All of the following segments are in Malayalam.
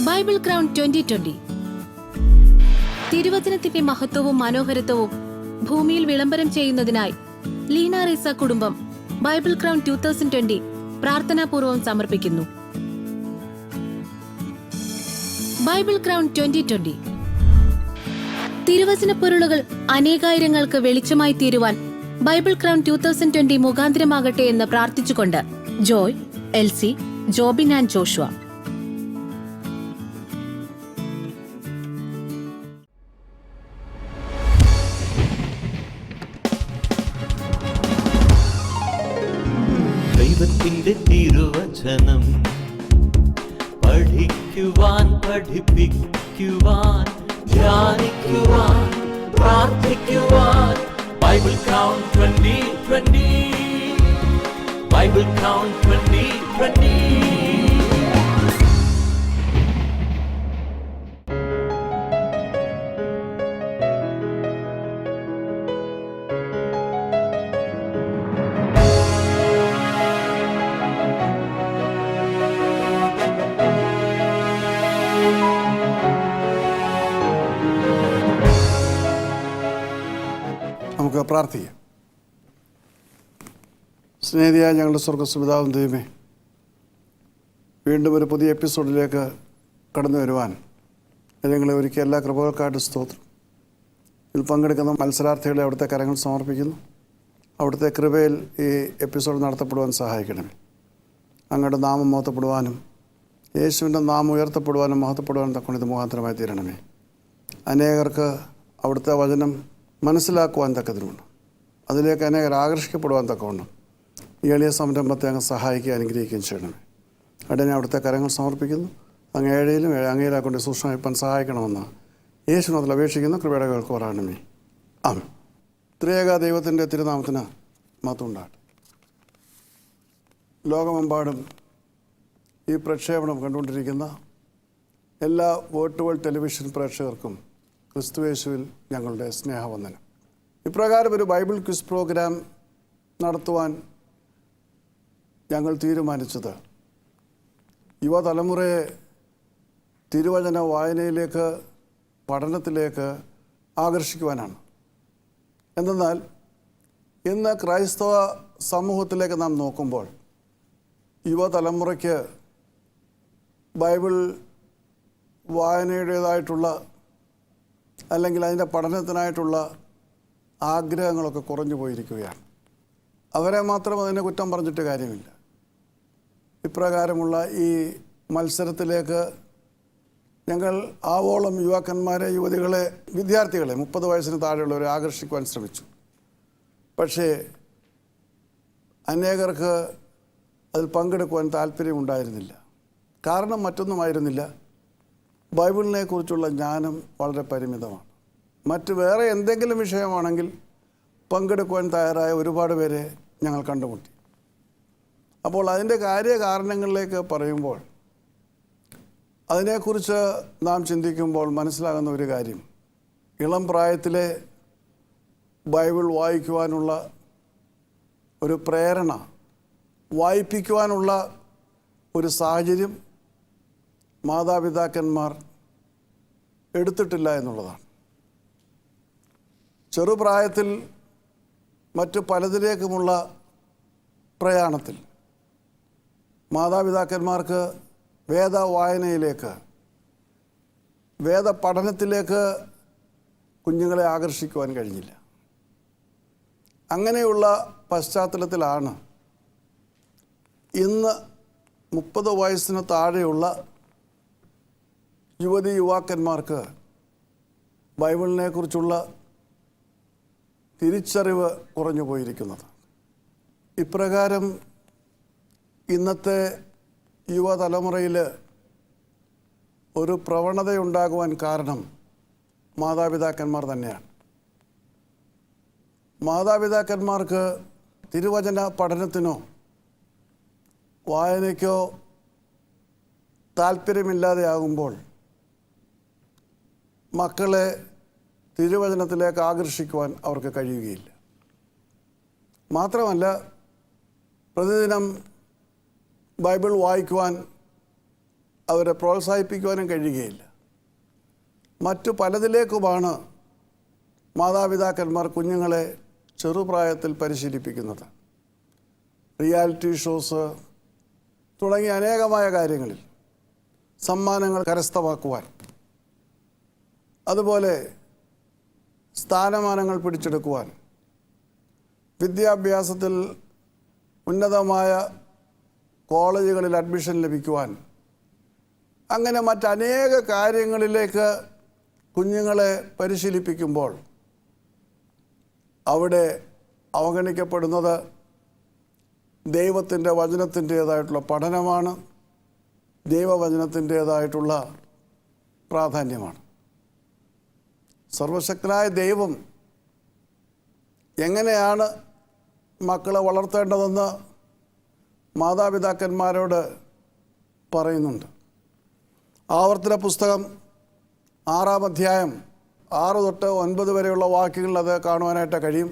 ബൈബിൾ ക്രൗൺ 2020 തിരുവചനത്തിന്റെ മഹത്വവും മനോഹരത്വവും ഭൂമിയിൽ വിളംബരം ചെയ്യുന്നതിനായി ലീന റീസ കുടുംബം ബൈബിൾ ക്രൗൺ 2020 പ്രാർത്ഥനാപൂർവം സമർപ്പിക്കുന്നു. ബൈബിൾ ക്രൗൺ 2020 തിരുവചന പൊരുളുകൾ അനേകായിരങ്ങൾക്ക് വെളിച്ചമായി തീരുവാൻ ബൈബിൾ ക്രൗൺ 2020 മുഖാന്തരമാകട്ടെ എന്ന് പ്രാർത്ഥിച്ചുകൊണ്ട് ജോയ്, എൽസി, ജോബിൻ ആൻഡ് ജോഷുവ. ദൈവത്തിന്റെ തിരുവചനം പഠിക്കുവാൻ, പഠിപ്പിക്കുവാൻ, ധ്യാനിക്കുവാൻ, പ്രാർത്ഥിക്കുവാൻ ബൈബിൾ ക്രൗൺ 2020. Bible crown 2020. നമുക്ക് പ്രാർത്ഥിക്കാം. സ്നേഹിതയായ ഞങ്ങളുടെ സ്വർഗ്ഗസ്വപിതാവും ദൈവമേ, വീണ്ടും ഒരു പുതിയ എപ്പിസോഡിലേക്ക് കടന്നു വരുവാൻ ഞങ്ങളെ ഒരുക്കിയ എല്ലാ കൃപകൾക്കായിട്ട് സ്തോത്രം. ഇതിൽ പങ്കെടുക്കുന്ന മത്സരാർത്ഥികളെ അവിടുത്തെ കരങ്ങൾ സമർപ്പിക്കുന്നു. അവിടുത്തെ കൃപയിൽ ഈ എപ്പിസോഡ് നടത്തപ്പെടുവാൻ സഹായിക്കണമേ. അങ്ങയുടെ നാമം മഹത്വപ്പെടുവാനും യേശുവിൻ്റെ നാമം ഉയർത്തപ്പെടുവാനും മഹത്വപ്പെടുവാനും തക്കൊണ്ട് ഇത് മുഖാന്തരമായി തീരണമേ. അനേകർക്ക് അവിടുത്തെ വചനം മനസ്സിലാക്കുവാൻ തക്കതിനുണ്ട്, അതിലേക്ക് അനേകർ ആകർഷിക്കപ്പെടുവാൻ തക്കവണ്ണം ഈ എളിയ സംരംഭത്തെ അങ്ങ് സഹായിക്കുക, അനുഗ്രഹിക്കുകയും ചെയ്യണമേ. അടനെ അവിടുത്തെ കരങ്ങൾ സമർപ്പിക്കുന്നു. അങ്ങ് ഏഴയിലും അങ്ങയിലാക്കൊണ്ട് സൂക്ഷ്മമായിപ്പാൻ സഹായിക്കണമെന്ന് യേശുവിനത്തിൽ അപേക്ഷിക്കുന്ന കൃപയുടെ കേൾക്കുവാറാണമേ. ആമേൻ. ത്രിയേക ദൈവത്തിൻ്റെ തിരുനാമത്തിന് മഹത്വമുണ്ടാകട്ടെ. ലോകമെമ്പാടും ഈ പ്രക്ഷേപണം കണ്ടുകൊണ്ടിരിക്കുന്ന എല്ലാ വേൾഡ് വൈഡ് ടെലിവിഷൻ പ്രേക്ഷകർക്കും ക്രിസ്തുയേശുവിൽ ഞങ്ങളുടെ സ്നേഹവന്ദനം. ഇപ്രകാരം ഒരു ബൈബിൾ ക്വിസ് പ്രോഗ്രാം നടത്തുവാൻ ഞങ്ങൾ തീരുമാനിച്ചത് യുവതലമുറയെ തിരുവചന വായനയിലേക്ക്, പഠനത്തിലേക്ക് ആകർഷിക്കുവാനാണ്. എന്തെന്നാൽ ഇന്ന് ക്രൈസ്തവ സമൂഹത്തിലേക്ക് നാം നോക്കുമ്പോൾ യുവതലമുറയ്ക്ക് ബൈബിൾ വായനയുടേതായിട്ടുള്ള അല്ലെങ്കിൽ അതിൻ്റെ പഠനത്തിനായിട്ടുള്ള ആഗ്രഹങ്ങളൊക്കെ കുറഞ്ഞു പോയിരിക്കുകയാണ്. അവരെ മാത്രം അതിനെ കുറ്റം പറഞ്ഞിട്ട് കാര്യമില്ല. ഇപ്രകാരമുള്ള ഈ മത്സരത്തിലേക്ക് ഞങ്ങൾ ആവോളം യുവാക്കന്മാരെ, യുവതികളെ, വിദ്യാർത്ഥികളെ, 30 വയസ്സിന് താഴെയുള്ളവരെ ആകർഷിക്കുവാൻ ശ്രമിച്ചു. പക്ഷേ അനേകർക്ക് അതിൽ പങ്കെടുക്കുവാൻ താല്പര്യമുണ്ടായിരുന്നില്ല. കാരണം മറ്റൊന്നുമായിരുന്നില്ല, ബൈബിളിനെ കുറിച്ചുള്ള ജ്ഞാനം വളരെ പരിമിതമാണ്. മറ്റ് വേറെ എന്തെങ്കിലും വിഷയമാണെങ്കിൽ പങ്കെടുക്കുവാൻ തയ്യാറായ ഒരുപാട് പേരെ ഞങ്ങൾ കണ്ടുമുട്ടി. അപ്പോൾ അതിൻ്റെ കാര്യകാരണങ്ങളിലേക്ക് പറയുമ്പോൾ, അതിനെക്കുറിച്ച് നാം ചിന്തിക്കുമ്പോൾ മനസ്സിലാകുന്ന ഒരു കാര്യം, ഇളം പ്രായത്തിലെ ബൈബിൾ വായിക്കുവാനുള്ള ഒരു പ്രേരണ, വായിപ്പിക്കുവാനുള്ള ഒരു സാഹചര്യം മാതാപിതാക്കന്മാർ എടുത്തിട്ടില്ല എന്നുള്ളതാണ്. ചെറുപ്രായത്തിൽ മറ്റു പലതിലേക്കുമുള്ള പ്രയാണത്തിൽ മാതാപിതാക്കന്മാർക്ക് വേദ വായനയിലേക്ക്, വേദ പഠനത്തിലേക്ക് കുഞ്ഞുങ്ങളെ ആകർഷിക്കുവാൻ കഴിഞ്ഞില്ല. അങ്ങനെയുള്ള പശ്ചാത്തലത്തിലാണ് ഇന്ന് 30 വയസ്സിന് താഴെയുള്ള യുവതി യുവാക്കന്മാർക്ക് ബൈബിളിനെക്കുറിച്ചുള്ള തിരിച്ചറിവ് കുറഞ്ഞു പോയിരിക്കുന്നത്. ഇപ്രകാരം ഇന്നത്തെ യുവതലമുറയിൽ ഒരു പ്രവണതയുണ്ടാകുവാൻ കാരണം മാതാപിതാക്കന്മാർ തന്നെയാണ്. മാതാപിതാക്കന്മാർക്ക് തിരുവചന പഠനത്തിനോ വായനയ്ക്കോ താല്പര്യമില്ലാതെ ആകുമ്പോൾ മക്കളെ തിരുവചനത്തിലേക്ക് ആകർഷിക്കുവാൻ അവർക്ക് കഴിയുകയില്ല. മാത്രമല്ല, പ്രതിദിനം ബൈബിൾ വായിക്കുവാൻ അവരെ പ്രോത്സാഹിപ്പിക്കുവാനും കഴിയുകയില്ല. മറ്റു പലതിലേക്കുമാണ് മാതാപിതാക്കന്മാർ കുഞ്ഞുങ്ങളെ ചെറുപ്രായത്തിൽ പരിശീലിപ്പിക്കുന്നത്. റിയാലിറ്റി ഷോസ് തുടങ്ങിയ അനേകമായ കാര്യങ്ങളിൽ സമ്മാനങ്ങൾ കരസ്ഥമാക്കുവാൻ, അതുപോലെ സ്ഥാനമാനങ്ങൾ പിടിച്ചെടുക്കുവാൻ, വിദ്യാഭ്യാസത്തിൽ ഉന്നതമായ കോളേജുകളിൽ അഡ്മിഷൻ ലഭിക്കുവാൻ, അങ്ങനെ മറ്റനേക കാര്യങ്ങളിലേക്ക് കുഞ്ഞുങ്ങളെ പരിശീലിപ്പിക്കുമ്പോൾ അവിടെ അവഗണിക്കപ്പെടുന്നത് ദൈവത്തിൻ്റെ വചനത്തിൻ്റേതായിട്ടുള്ള പഠനമാണ്, ദൈവവചനത്തിൻ്റേതായിട്ടുള്ള പ്രാധാന്യമാണ്. സർവശക്തനായ ദൈവം എങ്ങനെയാണ് മക്കളെ വളർത്തേണ്ടതെന്ന് മാതാപിതാക്കന്മാരോട് പറയുന്നുണ്ട്. ആവർത്തന പുസ്തകം 6-ാം അധ്യായം 6 തൊട്ട് 9 വരെയുള്ള വാക്യങ്ങളിൽ അത് കാണുവാനായിട്ട് കഴിയും.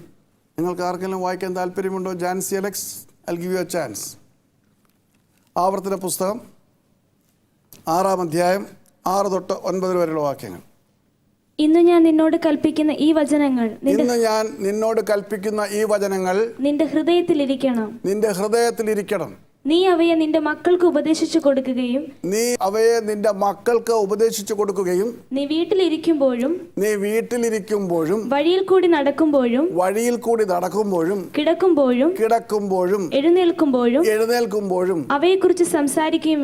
നിങ്ങൾക്ക് ആർക്കെങ്കിലും വായിക്കാൻ താല്പര്യമുണ്ടോ? Jancy Alex, I will give you a chance. ആവർത്തന പുസ്തകം 6-ാം അധ്യായം 6 തൊട്ട് 9 വരെയുള്ള വാക്യങ്ങൾ. ഇന്ന് ഞാൻ നിന്നോട് കൽപ്പിക്കുന്ന ഈ വചനങ്ങൾ നിന്റെ ഹൃദയത്തിലിരിക്കണം. നീ അവയെ നിന്റെ മക്കൾക്ക് ഉപദേശിച്ചു കൊടുക്കുകയും നീ വീട്ടിലിരിക്കുമ്പോഴും വഴിയിൽ കൂടി നടക്കുമ്പോഴും കിടക്കുമ്പോഴും എഴുന്നേൽക്കുമ്പോഴും അവയെക്കുറിച്ച് സംസാരിക്കുകയും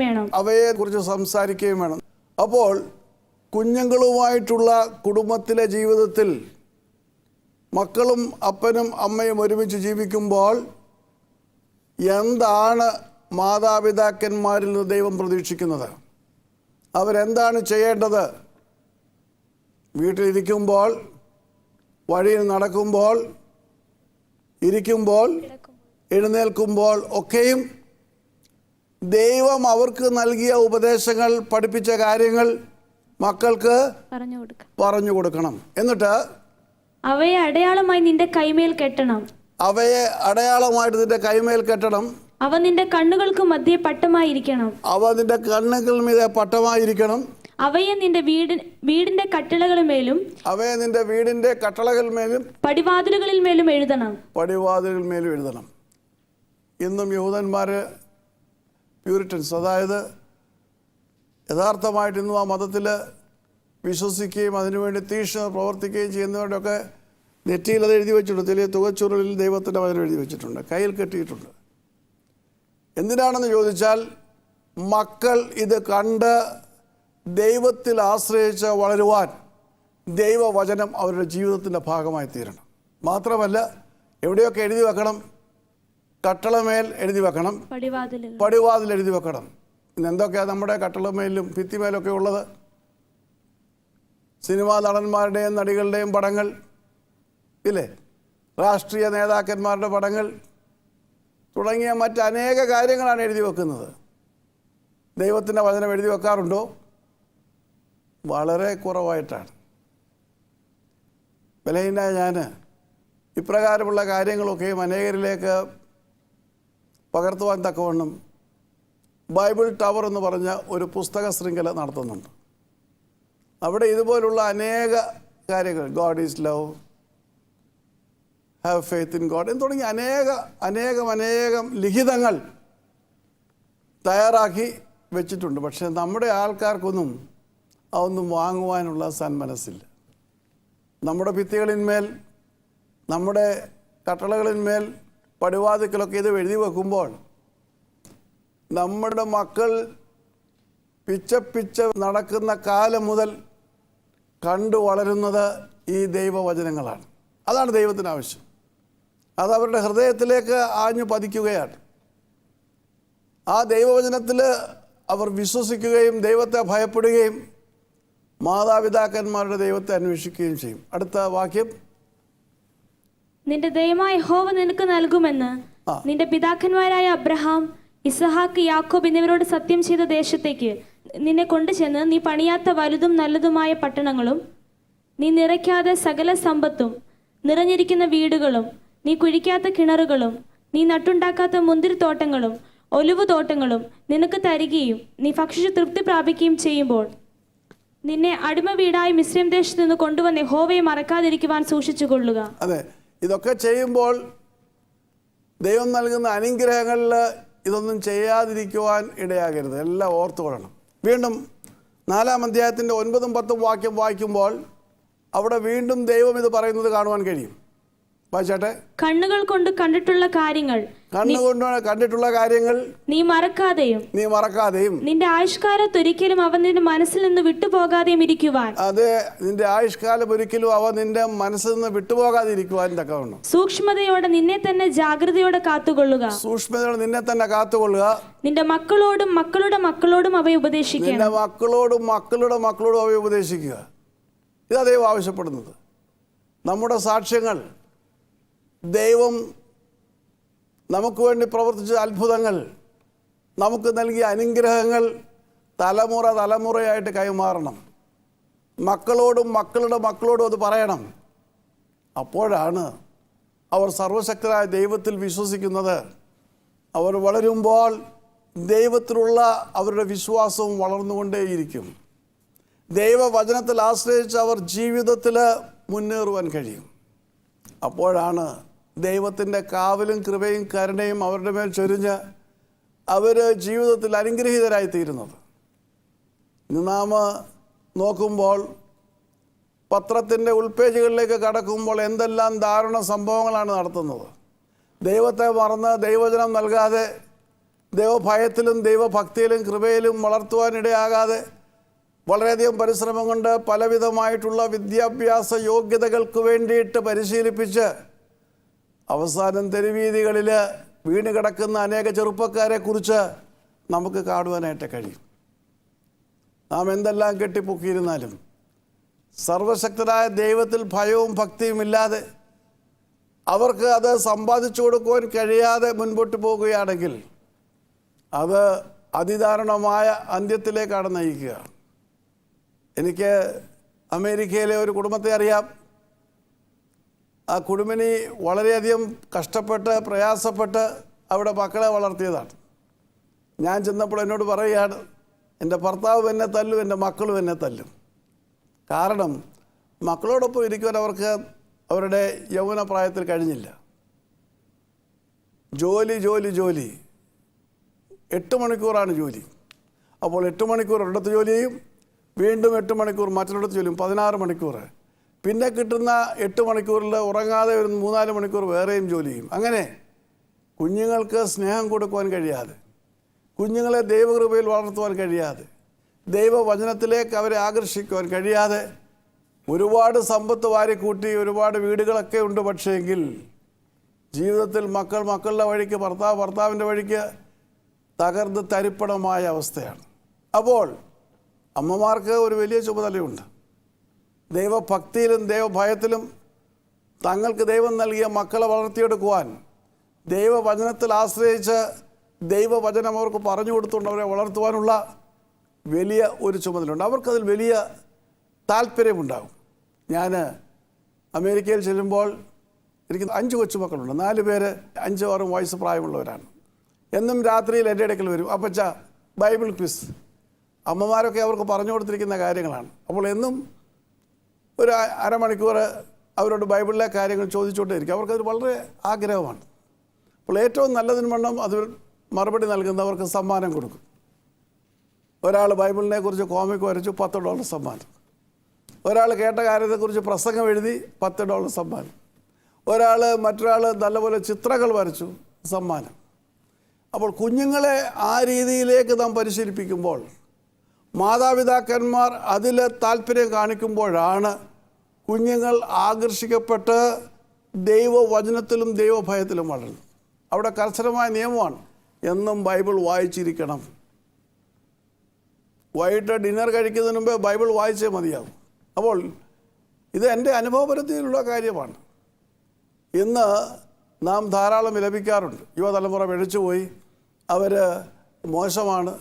വേണം. അപ്പോൾ കുഞ്ഞുങ്ങളുമായിട്ടുള്ള കുടുംബത്തിലെ ജീവിതത്തിൽ മക്കളും അപ്പനും അമ്മയും ഒരുമിച്ച് ജീവിക്കുമ്പോൾ എന്താണ് മാതാപിതാക്കന്മാരിൽ നിന്ന് ദൈവം പ്രതീക്ഷിക്കുന്നത്? അവരെന്താണ് ചെയ്യേണ്ടത്? വീട്ടിലിരിക്കുമ്പോൾ, വഴിയിൽ നടക്കുമ്പോൾ, ഇരിക്കുമ്പോൾ, എഴുന്നേൽക്കുമ്പോൾ ഒക്കെയും ദൈവം അവർക്ക് നൽകിയ ഉപദേശങ്ങൾ, പഠിപ്പിച്ച കാര്യങ്ങൾ മക്കൾക്ക് പറഞ്ഞു കൊടുക്കണം. എന്നിട്ട് അവയെ അടയാളമായി നിന്റെ കൈമേൽ കെട്ടണം. അവ നിന്റെ കണ്ണുകൾക്ക് മധ്യേ പട്ടമായിരിക്കണം. അവയെ നിന്റെ വീടിന്റെ കട്ടിളകളിന്മേലും പടിവാതിലുകളിന്മേലും എഴുതണം. ഇന്നും യഹൂദന്മാര് പ്യൂരിറ്റൻസ്, അതായത് യഥാർത്ഥമായിട്ട് ഇന്നും ആ മതത്തിൽ വിശ്വസിക്കുകയും അതിനുവേണ്ടി തീക്ഷ്ണ പ്രവർത്തിക്കുകയും ചെയ്യുന്നവരുടെയൊക്കെ നെറ്റിയിൽ അത് എഴുതി വെച്ചിട്ടുണ്ട്. ചില തുകച്ചുരുളിൽ ദൈവത്തിൻ്റെ വചനം എഴുതി വെച്ചിട്ടുണ്ട്, കയ്യിൽ കെട്ടിയിട്ടുണ്ട്. എന്തിനാണെന്ന് ചോദിച്ചാൽ മക്കൾ ഇത് കണ്ട് ദൈവത്തിൽ ആശ്രയിച്ച് വളരുവാൻ ദൈവവചനം അവരുടെ ജീവിതത്തിൻ്റെ ഭാഗമായി തീരണം. മാത്രമല്ല എവിടെയൊക്കെ എഴുതി വെക്കണം? കട്ടളമേൽ എഴുതി വെക്കണം, പടിവാതിൽ എഴുതി വെക്കണം. ഇന്ന് എന്തൊക്കെയാണ് നമ്മുടെ കട്ടളമേലും ഭിത്തിമേലൊക്കെ ഉള്ളത്? സിനിമാ നടന്മാരുടെയും നടികളുടെയും പടങ്ങൾ ഇല്ലേ, രാഷ്ട്രീയ നേതാക്കന്മാരുടെ പടങ്ങൾ തുടങ്ങിയ മറ്റനേക കാര്യങ്ങളാണ് എഴുതി വെക്കുന്നത്. ദൈവത്തിൻ്റെ വചനം എഴുതി വെക്കാറുണ്ടോ? വളരെ കുറവായിട്ടാണ്. ബലഹീനായ ഞാൻ ഇപ്രകാരമുള്ള കാര്യങ്ങളൊക്കെയും അനേകരിലേക്ക് പകർത്തുവാൻ തക്കവണ്ണം ബൈബിൾ ടവർ എന്ന് പറഞ്ഞ ഒരു പുസ്തക ശൃംഖല നടത്തുന്നുണ്ട്. അവിടെ ഇതുപോലുള്ള അനേക കാര്യങ്ങൾ, God is love, have faith in God എന്ന് തുടങ്ങി അനേകം ലിഖിതങ്ങൾ തയ്യാറാക്കി വെച്ചിട്ടുണ്ട്. പക്ഷേ നമ്മുടെ ആൾക്കാർക്കൊന്നും അതൊന്നും വാങ്ങുവാനുള്ള സന്മനസ്സില്ല. നമ്മുടെ ഭിത്തികളിന്മേൽ, നമ്മുടെ കട്ടളകളിന്മേൽ, പടിവാതിക്കലൊക്കെ ഇത് എഴുതി വെക്കുമ്പോൾ നമ്മുടെ മക്കൾ പിച്ച നടക്കുന്ന കാലം മുതൽ കണ്ടു വളരുന്നത് ഈ ദൈവവചനങ്ങളാണ്. അതാണ് ദൈവത്തിന് ആവശ്യം. അത് അവരുടെ ഹൃദയത്തിലേക്ക് ആഞ്ഞു പതിക്കുകയാണ്. ആ ദൈവവചനത്തിൽ അവർ വിശ്വസിക്കുകയും ദൈവത്തെ ഭയപ്പെടുകയും മാതാപിതാക്കന്മാരുടെ ദൈവത്തെ അന്വേഷിക്കുകയും ചെയ്യും. അടുത്ത വാക്യം, നിന്റെ ദൈവമായ യഹോവ നിനക്ക് നൽകുമെന്ന് നിന്റെ പിതാക്കന്മാരായ അബ്രഹാം, ഇസഹാക്ക്, യാക്കോബ് എന്നിവരോട് സത്യം ചെയ്ത ദേശത്തേക്ക് നിന്നെ കൊണ്ടുചെന്ന് നീ പണിയാത്ത വലുതും നല്ലതുമായ പട്ടണങ്ങളും, നീ നിറയ്ക്കാതെ സകല സമ്പത്തും, നിറഞ്ഞിരിക്കുന്ന വീടുകളും, നീ കുഴിക്കാത്ത കിണറുകളും, നീ നട്ടുണ്ടാക്കാത്ത മുന്തിരിത്തോട്ടങ്ങളും, ഒലിവ് തോട്ടങ്ങളും നിനക്ക് തരികയും നീ ഭക്ഷിച്ച് തൃപ്തി പ്രാപിക്കുകയും ചെയ്യുമ്പോൾ നിന്നെ അടിമ വീടായി മിസ്രൈം ദേശത്ത് നിന്ന് കൊണ്ടുവന്ന് യഹോവയെ മറക്കാതിരിക്കുവാൻ സൂക്ഷിച്ചു കൊള്ളുക. അതെ, ഇതൊക്കെ ചെയ്യുമ്പോൾ ദൈവം നൽകുന്ന അനുഗ്രഹങ്ങളിൽ ഇതൊന്നും ചെയ്യാതിരിക്കുവാൻ ഇടയാകരുത്. എല്ലാം ഓർത്തുകൊള്ളണം. വീണ്ടും 4-ാം അധ്യായത്തിൻ്റെ 9-ഉം 10-ഉം വാക്യം വായിക്കുമ്പോൾ അവിടെ വീണ്ടും ദൈവം ഇത് പറയുന്നത് കാണുവാൻ കഴിയും. വായിച്ചാട്ടെ. കണ്ണുകൾ കൊണ്ട് കണ്ടിട്ടുള്ള കാര്യങ്ങൾ നീ മറക്കാതെയും നിന്റെ ആയുഷ്കാലത്തൊരിക്കലും അവ നിന്റെ മനസ്സിൽ നിന്ന് വിട്ടുപോകാതെയും ഇരിക്കുവാൻ. അതെ, നിന്റെ ആയുഷ്കാലം ഒരിക്കലും അവ നിന്റെ മനസ്സിൽ നിന്ന് വിട്ടുപോകാതെ ഇരിക്കുവാൻ തക്കവണ്ണം സൂക്ഷ്മതയോടെ നിന്നെ തന്നെ ജാഗ്രതയോടെ കാത്തുകൊള്ളുക. നിന്റെ മക്കളോടും മക്കളുടെ മക്കളോടും അവയെ ഉപദേശിക്കുക. നിന്റെ മക്കളോടും മക്കളുടെ മക്കളോടും അവയെ ഉപദേശിക്കുക. ഇതാ ദൈവം ആവശ്യപ്പെടുന്നത്. നമ്മുടെ സാക്ഷ്യങ്ങൾ, ദൈവം നമുക്ക് വേണ്ടി പ്രവർത്തിച്ച അത്ഭുതങ്ങൾ, നമുക്ക് നൽകിയ അനുഗ്രഹങ്ങൾ തലമുറ തലമുറയായിട്ട് കൈമാറണം. മക്കളോടും മക്കളുടെ മക്കളോടും അത് പറയണം. അപ്പോഴാണ് അവർ സർവശക്തനായ ദൈവത്തിൽ വിശ്വസിക്കുന്നത്. അവർ വളരുമ്പോൾ ദൈവത്തിലുള്ള അവരുടെ വിശ്വാസവും വളർന്നുകൊണ്ടേയിരിക്കും. ദൈവവചനത്തിൽ ആശ്രയിച്ച് അവർ ജീവിതത്തിൽ മുന്നേറുവാൻ കഴിയും. അപ്പോഴാണ് ദൈവത്തിൻ്റെ കാവലും കൃപയും കരുണയും അവരുടെ മേൽ ചൊരിഞ്ഞ് അവർ ജീവിതത്തിൽ അനുഗ്രഹീതരായിത്തീരുന്നത്. ഇന്ന് നാം നോക്കുമ്പോൾ പത്രത്തിൻ്റെ ഉൾപേജുകളിലേക്ക് കടക്കുമ്പോൾ എന്തെല്ലാം ദാരുണ സംഭവങ്ങളാണ് നടത്തുന്നത്. ദൈവത്തെ മറന്ന് ദൈവവചനം നൽകാതെ ദൈവഭയത്തിലും ദൈവഭക്തിയിലും കൃപയിലും വളർത്തുവാനിടയാകാതെ വളരെയധികം പരിശ്രമം കൊണ്ട് പലവിധമായിട്ടുള്ള വിദ്യാഭ്യാസ യോഗ്യതകൾക്ക് വേണ്ടിയിട്ട് പരിശീലിപ്പിച്ച് അവസാനം തെരുവീതികളിൽ വീണ് കിടക്കുന്ന അനേക ചെറുപ്പക്കാരെ കുറിച്ച് നമുക്ക് കാണുവാനായിട്ട് കഴിയും. നാം എന്തെല്ലാം കെട്ടിപ്പൊക്കിയിരുന്നാലും സർവശക്തനായ ദൈവത്തിൽ ഭയവും ഭക്തിയും ഇല്ലാതെ അവർക്ക് അത് സമ്പാദിച്ചു കൊടുക്കുവാൻ കഴിയാതെ മുൻപോട്ട് പോകുകയാണെങ്കിൽ അത് അതിദാരുണമായ അന്ത്യത്തിലേക്കാണ് നയിക്കുക. എനിക്ക് അമേരിക്കയിലെ ഒരു കുടുംബത്തെ അറിയാം. ആ കുടുംബിനി വളരെയധികം കഷ്ടപ്പെട്ട് പ്രയാസപ്പെട്ട് അവിടെ മക്കളെ വളർത്തിയതാണ്. ഞാൻ ചെന്നപ്പോൾ എന്നോട് പറയുകയാണ്, എൻ്റെ ഭർത്താവ് എന്നെ തല്ലും, എൻ്റെ മക്കളും എന്നെ തല്ലും. കാരണം മക്കളോടൊപ്പം ഇരിക്കുവാൻ അവർക്ക് അവരുടെ യൗവന പ്രായത്തിൽ കഴിഞ്ഞില്ല. ജോലി ജോലി ജോലി 8 മണിക്കൂറാണ് ജോലി. അപ്പോൾ 8 മണിക്കൂർ ഒരിടത്ത് ജോലി ചെയ്യും, വീണ്ടും 8 മണിക്കൂർ മറ്റൊരിടത്ത് ജോലി ചെയ്യും, 16 മണിക്കൂർ. പിന്നെ കിട്ടുന്ന 8 മണിക്കൂറിൽ ഉറങ്ങാതെ ഒരു 3-4 മണിക്കൂർ വേറെയും ജോലി ചെയ്യും. അങ്ങനെ കുഞ്ഞുങ്ങൾക്ക് സ്നേഹം കൊടുക്കുവാൻ കഴിയാതെ, കുഞ്ഞുങ്ങളെ ദൈവകൃപയിൽ വളർത്തുവാൻ കഴിയാതെ, ദൈവവചനത്തിലേക്ക് അവരെ ആകർഷിക്കുവാൻ കഴിയാതെ ഒരുപാട് സമ്പത്ത് വാരിക്കൂട്ടി ഒരുപാട് വീടുകളൊക്കെ ഉണ്ട്. പക്ഷേങ്കിൽ ജീവിതത്തിൽ മക്കളുടെ വഴിക്ക്, ഭർത്താവിൻ്റെ വഴിക്ക് തകർന്ന് തരിപ്പണമായ അവസ്ഥയാണ്. അപ്പോൾ അമ്മമാർക്ക് ഒരു വലിയ ചുമതലയുണ്ട്. ദൈവഭക്തിയിലും ദൈവഭയത്തിലും തങ്ങൾക്ക് ദൈവം നൽകിയ മക്കളെ വളർത്തിയെടുക്കുവാൻ ദൈവവചനത്തിൽ ആശ്രയിച്ച് ദൈവവചനം അവർക്ക് പറഞ്ഞു കൊടുത്തുകൊണ്ട് അവരെ വളർത്തുവാനുള്ള വലിയ ഒരു ചുമതലയുണ്ട്. അവർക്കതിൽ വലിയ താല്പര്യമുണ്ടാകും. ഞാൻ അമേരിക്കയിൽ ചെല്ലുമ്പോൾ എനിക്ക് 5 കൊച്ചുമക്കളുണ്ട്. 4 പേര് 5-6 വയസ്സ് പ്രായമുള്ളവരാണ്. എന്നും രാത്രിയിൽ എൻ്റെ ഇടയ്ക്കൽ വരും, അപ്പച്ച ബൈബിൾ ക്വിസ്. അമ്മമാരൊക്കെ അവർക്ക് പറഞ്ഞു കൊടുത്തിരിക്കുന്ന കാര്യങ്ങളാണ്. അപ്പോൾ എന്നും ഒരു അരമണിക്കൂർ അവരോട് ബൈബിളിലെ കാര്യങ്ങൾ ചോദിച്ചുകൊണ്ടേയിരിക്കും. അവർക്കത് വളരെ ആഗ്രഹമാണ്. അപ്പോൾ ഏറ്റവും നല്ലതിന് വണ്ണം അത് മറുപടി നൽകുന്നവർക്ക് സമ്മാനം കൊടുക്കും. ഒരാൾ ബൈബിളിനെ കുറിച്ച് കോമിക് വരച്ചു, $10 സമ്മാനം. ഒരാൾ കേട്ട കാര്യത്തെക്കുറിച്ച് പ്രസംഗം എഴുതി, $10 സമ്മാനം. മറ്റൊരാൾ നല്ലപോലെ ചിത്രങ്ങൾ വരച്ചു, സമ്മാനം. അപ്പോൾ കുഞ്ഞുങ്ങളെ ആ രീതിയിലേക്ക് നാം പരിശീലിപ്പിക്കുമ്പോൾ, മാതാപിതാക്കന്മാർ അതിൽ താല്പര്യം കാണിക്കുമ്പോഴാണ് കുഞ്ഞുങ്ങൾ ആകർഷിക്കപ്പെട്ട് ദൈവവചനത്തിലും ദൈവഭയത്തിലും വളരുന്നത്. അവിടെ കർശനമായ നിയമമാണ്, എന്നും ബൈബിൾ വായിച്ചിരിക്കണം. വൈകിട്ട് ഡിന്നർ കഴിക്കുന്നതിന് മുമ്പേ ബൈബിൾ വായിച്ചേ മതിയാകും. അപ്പോൾ ഇത് എൻ്റെ അനുഭവപരിധിയിലുള്ള കാര്യമാണ്. ഇന്ന് നാം ധാരാളം വിലപിക്കാറുണ്ട്. യുവതലമുറ പിഴച്ചുപോയി, അവർ മോശമാണ്,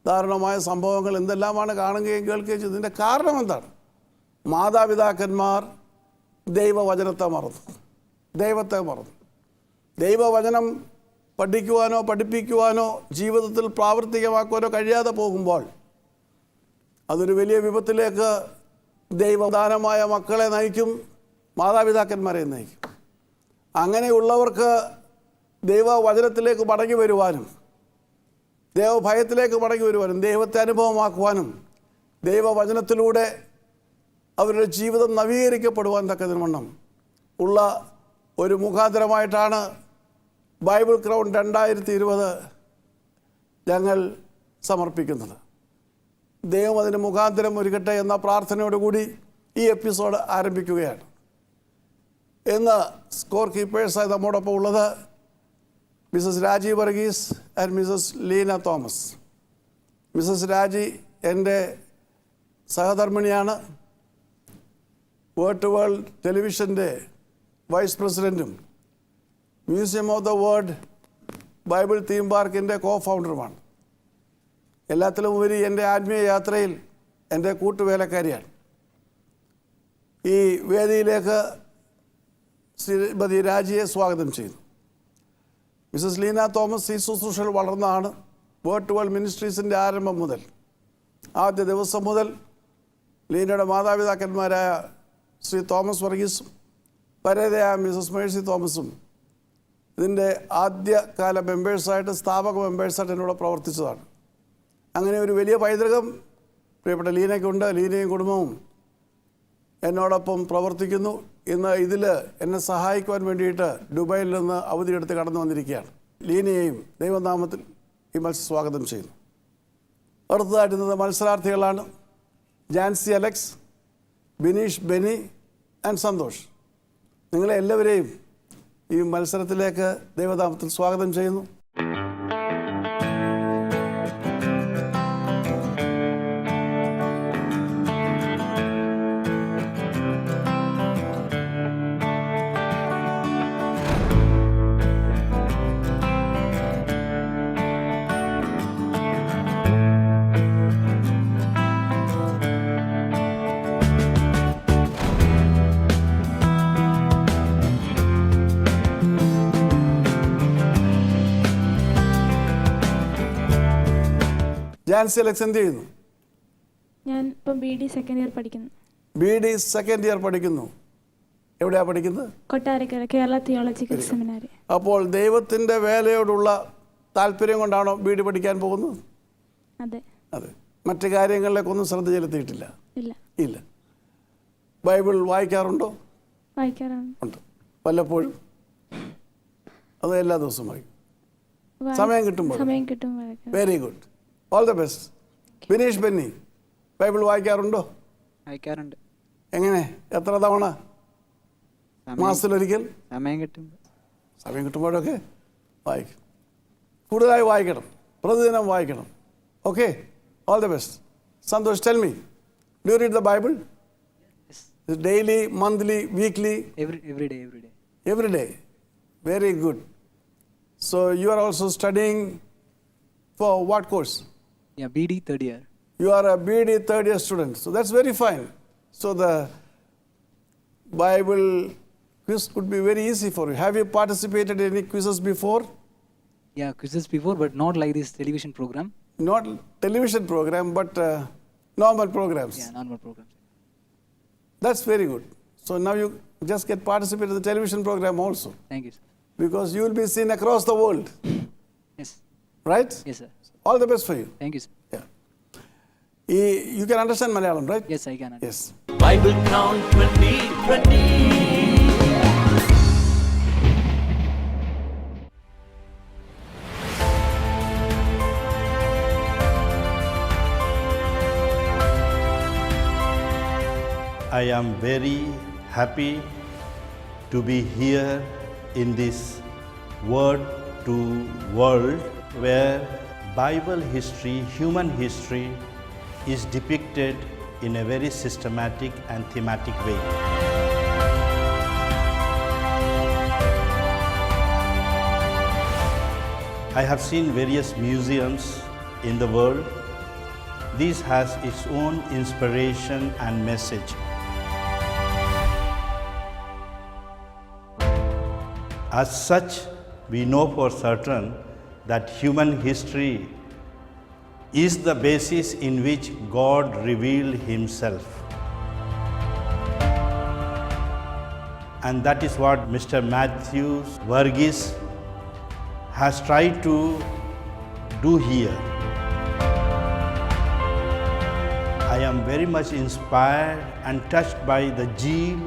ദാരുണമായ സംഭവങ്ങൾ എന്തെല്ലാമാണ് കാണുകയും കേൾക്കുകയും ചെയ്തത്. ഇതിൻ്റെ കാരണം എന്താണ്? മാതാപിതാക്കന്മാർ ദൈവവചനത്തെ മറന്നു, ദൈവത്തെ മറന്നു. ദൈവവചനം പഠിക്കുവാനോ പഠിപ്പിക്കുവാനോ ജീവിതത്തിൽ പ്രാവർത്തികമാക്കുവാനോ കഴിയാതെ പോകുമ്പോൾ അതൊരു വലിയ വിപത്തിലേക്ക് ദൈവദാനമായ മക്കളെ നയിക്കും, മാതാപിതാക്കന്മാരെ നയിക്കും. അങ്ങനെയുള്ളവർക്ക് ദൈവവചനത്തിലേക്ക് മടങ്ങി വരുവാനും ദൈവഭയത്തിലേക്ക് മടങ്ങി വരുവാനും ദൈവത്തെ അനുഭവമാക്കുവാനും ദൈവവചനത്തിലൂടെ അവരുടെ ജീവിതം നവീകരിക്കപ്പെടുവാൻ തക്കതിനുവണ്ണം ഉള്ള ഒരു മുഖാന്തരമായിട്ടാണ് ബൈബിൾ ക്രൗൺ 2020 ഞങ്ങൾ സമർപ്പിക്കുന്നത്. ദൈവം അതിന് മുഖാന്തരം ഒരുക്കട്ടെ എന്ന പ്രാർത്ഥനയോടുകൂടി ഈ എപ്പിസോഡ് ആരംഭിക്കുകയാണ്. ഇന്ന് സ്കോർ കീപ്പേഴ്സായി നമ്മോടൊപ്പം ഉള്ളത് Mrs Raji Varghese and Mrs Leena Thomas. Mrs Raji എൻ്റെ സഹധർമ്മിണിയാണ്. വേർഡ് ടു വേൾഡ് ടെലിവിഷൻ്റെ വൈസ് പ്രസിഡൻറ്റും museum of the Word Bible theme പാർക്കിൻ്റെ കോ ഫൗണ്ടറുമാണ്. എല്ലാത്തിലും ഉപരി എൻ്റെ ആത്മീയ യാത്രയിൽ എൻ്റെ കൂട്ടുവേലക്കാരിയാണ്. ഈ വേദിയിലേക്ക് ശ്രീമതി രാജിയെ സ്വാഗതം ചെയ്യുന്നു. മിസ്സസ് ലീന തോമസ് ഈ ശുശ്രൂഷയിൽ വളർന്നതാണ്. വേർഡ് ടു വേൾഡ് മിനിസ്ട്രീസിൻ്റെ ആരംഭം മുതൽ ആദ്യ ദിവസം മുതൽ ലീനയുടെ മാതാപിതാക്കന്മാരായ ശ്രീ തോമസ് വർഗീസും പരേതയായ മിസ്സസ് മേഴ്സി തോമസും ഇതിൻ്റെ ആദ്യകാല മെമ്പേഴ്സായിട്ട് സ്ഥാപക മെമ്പേഴ്സായിട്ട് എന്നോട് പ്രവർത്തിച്ചതാണ്. അങ്ങനെ ഒരു വലിയ പൈതൃകം പ്രിയപ്പെട്ട ലീനയ്ക്കുണ്ട്. ലീനയും കുടുംബവും എന്നോടൊപ്പം പ്രവർത്തിക്കുന്നു. ഇന്ന് ഇതിൽ എന്നെ സഹായിക്കുവാൻ വേണ്ടിയിട്ട് ദുബായിൽ നിന്ന് അവധിയെടുത്ത് കടന്നു വന്നിരിക്കുകയാണ്. ലീനയെയും ദൈവനാമത്തിൽ ഈ മത്സരം സ്വാഗതം ചെയ്യുന്നു. അടുത്തതായിട്ട് ഇന്നത്തെ മത്സരാർത്ഥികളാണ് ജാൻസി അലക്സ്, ബിനീഷ് ബെനി ആൻഡ് സന്തോഷ്. നിങ്ങളെ എല്ലാവരെയും ഈ മത്സരത്തിലേക്ക് ദൈവനാമത്തിൽ സ്വാഗതം ചെയ്യുന്നു. ജാൻസി അലക്സ് എന്ത് ചെയ്യുന്നു? ഞാൻ ഇപ്പം BD സെക്കൻഡ് ഇയർ പഠിക്കുന്നു. BD സെക്കൻഡ് ഇയർ പഠിക്കുന്നു. എവിടെയാണ് പഠിക്കുന്നത്? കൊട്ടാരക്കര കേരള തിയോളജിക്കൽ സെമിനാരി. അപ്പോൾ ദൈവത്തിൻ്റെ വേലയോടുള്ള താല്പര്യം കൊണ്ടാണോ BD പഠിക്കാൻ പോകുന്നത്? അതെ. അതെ. മറ്റു കാര്യങ്ങളിലേക്കൊന്നും ശ്രദ്ധ ചെലുത്തിയിട്ടില്ല? ഇല്ല. ഇല്ല. ബൈബിൾ വായിക്കാറുണ്ടോ? വായിക്കാറുണ്ട്. ഉണ്ട്. വല്ലപ്പോഴും? അത് എല്ലാ ദിവസവും വായിക്കും? സമയം കിട്ടുമ്പോൾ? സമയം കിട്ടും. Very good. All the best. Bineesh Benny, Bible വായിക്കാറുണ്ടോ? വായിക്കാറുണ്ട്. എങ്ങനെ? എത്ര തവണ? മാസത്തിലൊരിക്കൽ? സമയം കിട്ടുമ്പോഴൊക്കെ വായിക്കും. കൂടുതലായി വായിക്കണം, പ്രതിദിനം വായിക്കണം. Okay, all the best. Santosh, tell me, do you read the Bible? Daily, monthly, weekly? Every day. Very good. So you are also studying for what course? Yeah, BD third year. You are a BD third year student. So that's very fine. So the Bible quiz could be very easy for you. Have you participated in any quizzes before? Yeah, quizzes before, but not like this television program. Not television program, but normal programs. Yeah, normal programs. That's very good. So now you just get participate in the television program also. Thank you, sir. Because you will be seen across the world. Yes. Right? Yes, sir. All the best for you. Thank you, sir. Yeah. You can understand Malayalam, right? Yes, I can. Yes. Bible Crown 2020. I am very happy to be here in this Word to World where Bible history, human history is depicted in a very systematic and thematic way. I have seen various museums in the world. This has its own inspiration and message. As such, we know for certain that human history is the basis in which God revealed Himself. And that is what Mr. Matthew Verghese has tried to do here. I am very much inspired and touched by the zeal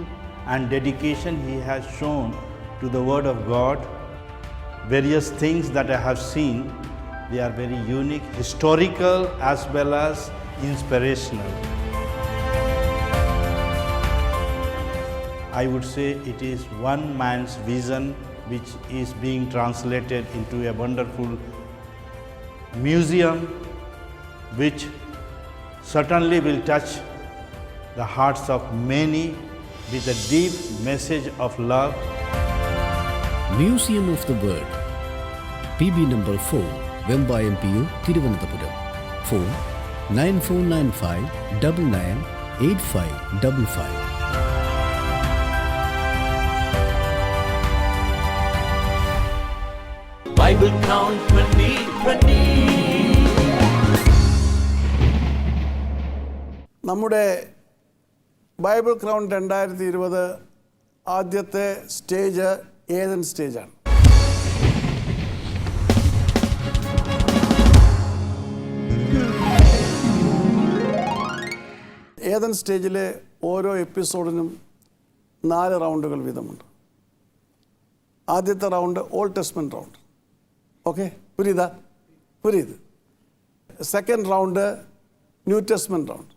and dedication he has shown to the Word of God. Various things that I have seen, they are very unique, historical as well as inspirational. I would say it is one man's vision which is being translated into a wonderful museum which certainly will touch the hearts of many with a deep message of love. Museum of the Word, PB number 4, Vembayam PU, Thiruvananthapuram. Phone 9495 998555. Bible Count 2020. നമ്മുടെ ബൈബിൾ ക്രൗൺ 2020 ആദ്യത്തെ സ്റ്റേജ് ഏതൻ സ്റ്റേജാണ്. ഏതൻ സ്റ്റേജിലെ ഓരോ എപ്പിസോഡിനും 4 റൗണ്ടുകൾ വീതമുണ്ട്. ആദ്യത്തെ round Old Testament round. Okay, പുരീത്. Second round New Testament round.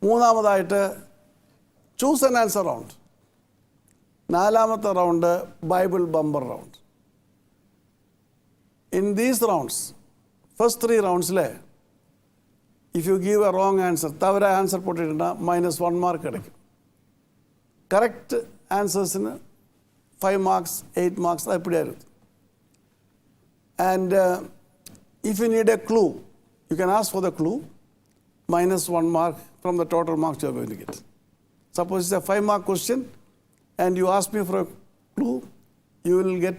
മൂന്നാമതായിട്ട് ചൂസ് ആൻഡ് ആൻസർ റൗണ്ട്. നാലാമത്തെ round Bible bumper round. In these rounds, first 3 റൗണ്ട്സിലെ if you give a wrong answer, തവര ആൻസർ പൊട്ടിട്ടുണ്ട്, -1 മാർക്ക് കിടക്കും. കറക്റ്റ് ആൻസേഴ്സിന് 5 marks, 8 marks, appadi iruthu. And if you need a clue, you can ask for the clue, -1 mark from the total marks you are going to get. Suppose it's a 5-mark question and you ask me for a clue, you will get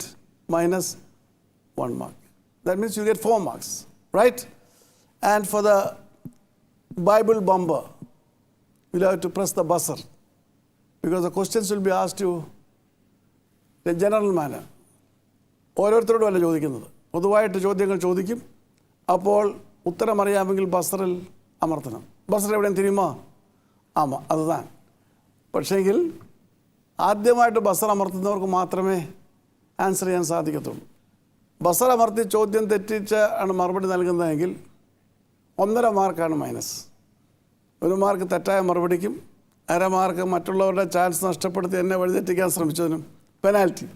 -1 mark. That means you get 4 marks, right? And for the Bible bumper, you'll have to press the buzzer because the questions will be asked you in a general manner. ഓരോരുത്തരോടും അല്ല ചോദിക്കുന്നത്, പൊതുവായിട്ട് ചോദ്യങ്ങൾ ചോദിക്കും. അപ്പോൾ ഉത്തരം അറിയാമെങ്കിൽ ബസറിൽ അമർത്തണം. ബസർ എവിടെയും തിരിയുമോ? ആമാ, അതുതാൻ. പക്ഷേങ്കിൽ ആദ്യമായിട്ട് ബസർ അമർത്തുന്നവർക്ക് മാത്രമേ ആൻസർ ചെയ്യാൻ സാധിക്കത്തുള്ളൂ. ബസർ അമർത്തി ചോദ്യം തെറ്റിച്ച് ആണ് മറുപടി നൽകുന്നതെങ്കിൽ 1.5 മാർക്കാണ് മൈനസ്. 1 മാർക്ക് തെറ്റായ മറുപടിക്കും 1/2 മാർക്ക് മറ്റുള്ളവരുടെ ചാൻസ് നഷ്ടപ്പെടുത്തി എന്നെ വഴിതെറ്റിക്കാൻ ശ്രമിച്ചതിനും penalty.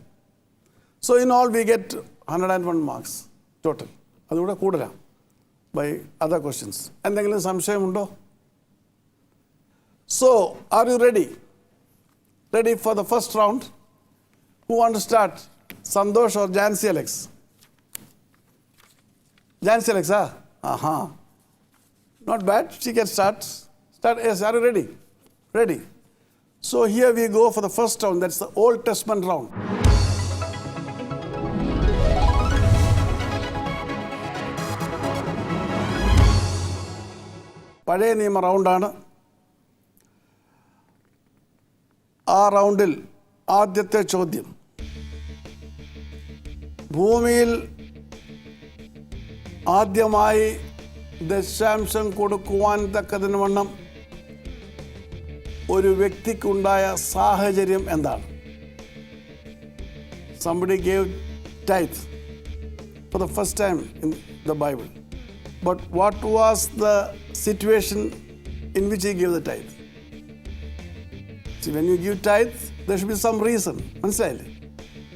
So in all we get 101 marks total. അതുകൂടെ കൂടുതലാണ് by other questions. എന്തെങ്കിലും സംശയമുണ്ടോ? So are you ready? Ready for the first round? Who want to start? Sandosh or Jancy Alex? Jancy Alex, huh? Aha. Not bad. She can start. Yes, are you ready? Ready. So here we go for the first round. That's the Old Testament round. പഴയ നിയമ റൗണ്ടാണ്. ആ റൗണ്ടിൽ ആദ്യത്തെ ചോദ്യം, ഭൂമിയിൽ ആദ്യമായി ദശാംശം കൊടുക്കുവാൻ തക്കതിന് വണ്ണം ഒരു വ്യക്തിക്കുണ്ടായ സാഹചര്യം എന്താണ്? Somebody gave tithe for the first time in the Bible. But what was the situation in which he gave the tithe? See, when you give tithe, there should be some reason. മനസ്സിലായില്ലേ?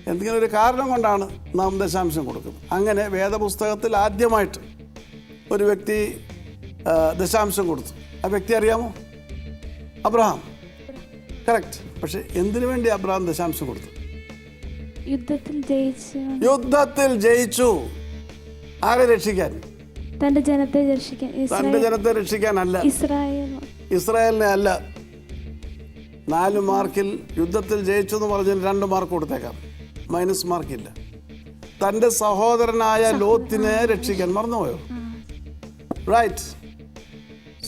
എന്തെങ്കിലും ഒരു കാരണം കൊണ്ടാണ് നാം ദശാംശം കൊടുക്കുന്നത്. അങ്ങനെ വേദപുസ്തകത്തിൽ ആദ്യമായിട്ട് ഒരു വ്യക്തി ദശാംശം കൊടുത്തു. ആ വ്യക്തി അറിയാമോ? അബ്രഹാം. കറക്റ്റ്. പക്ഷെ എന്തിനു വേണ്ടി അബ്രഹാം ദശാംശം കൊടുത്തു? യുദ്ധത്തിൽ ജയിച്ചു. ആരെ രക്ഷിക്കാൻ? തന്റെ ജനത്തെ രക്ഷിക്കാനല്ല, ഇസ്രായേലിനെ അല്ല. 4 മാർക്കിൽ യുദ്ധത്തിൽ ജയിച്ചു എന്ന് പറഞ്ഞാൽ 2 മാർക്ക് കൊടുത്തേക്കാം, മൈനസ് മാർക്കില്ല. തൻ്റെ സഹോദരനായ ലോത്തിനെ രക്ഷിക്കാൻ മറന്നുപോയോ? Right.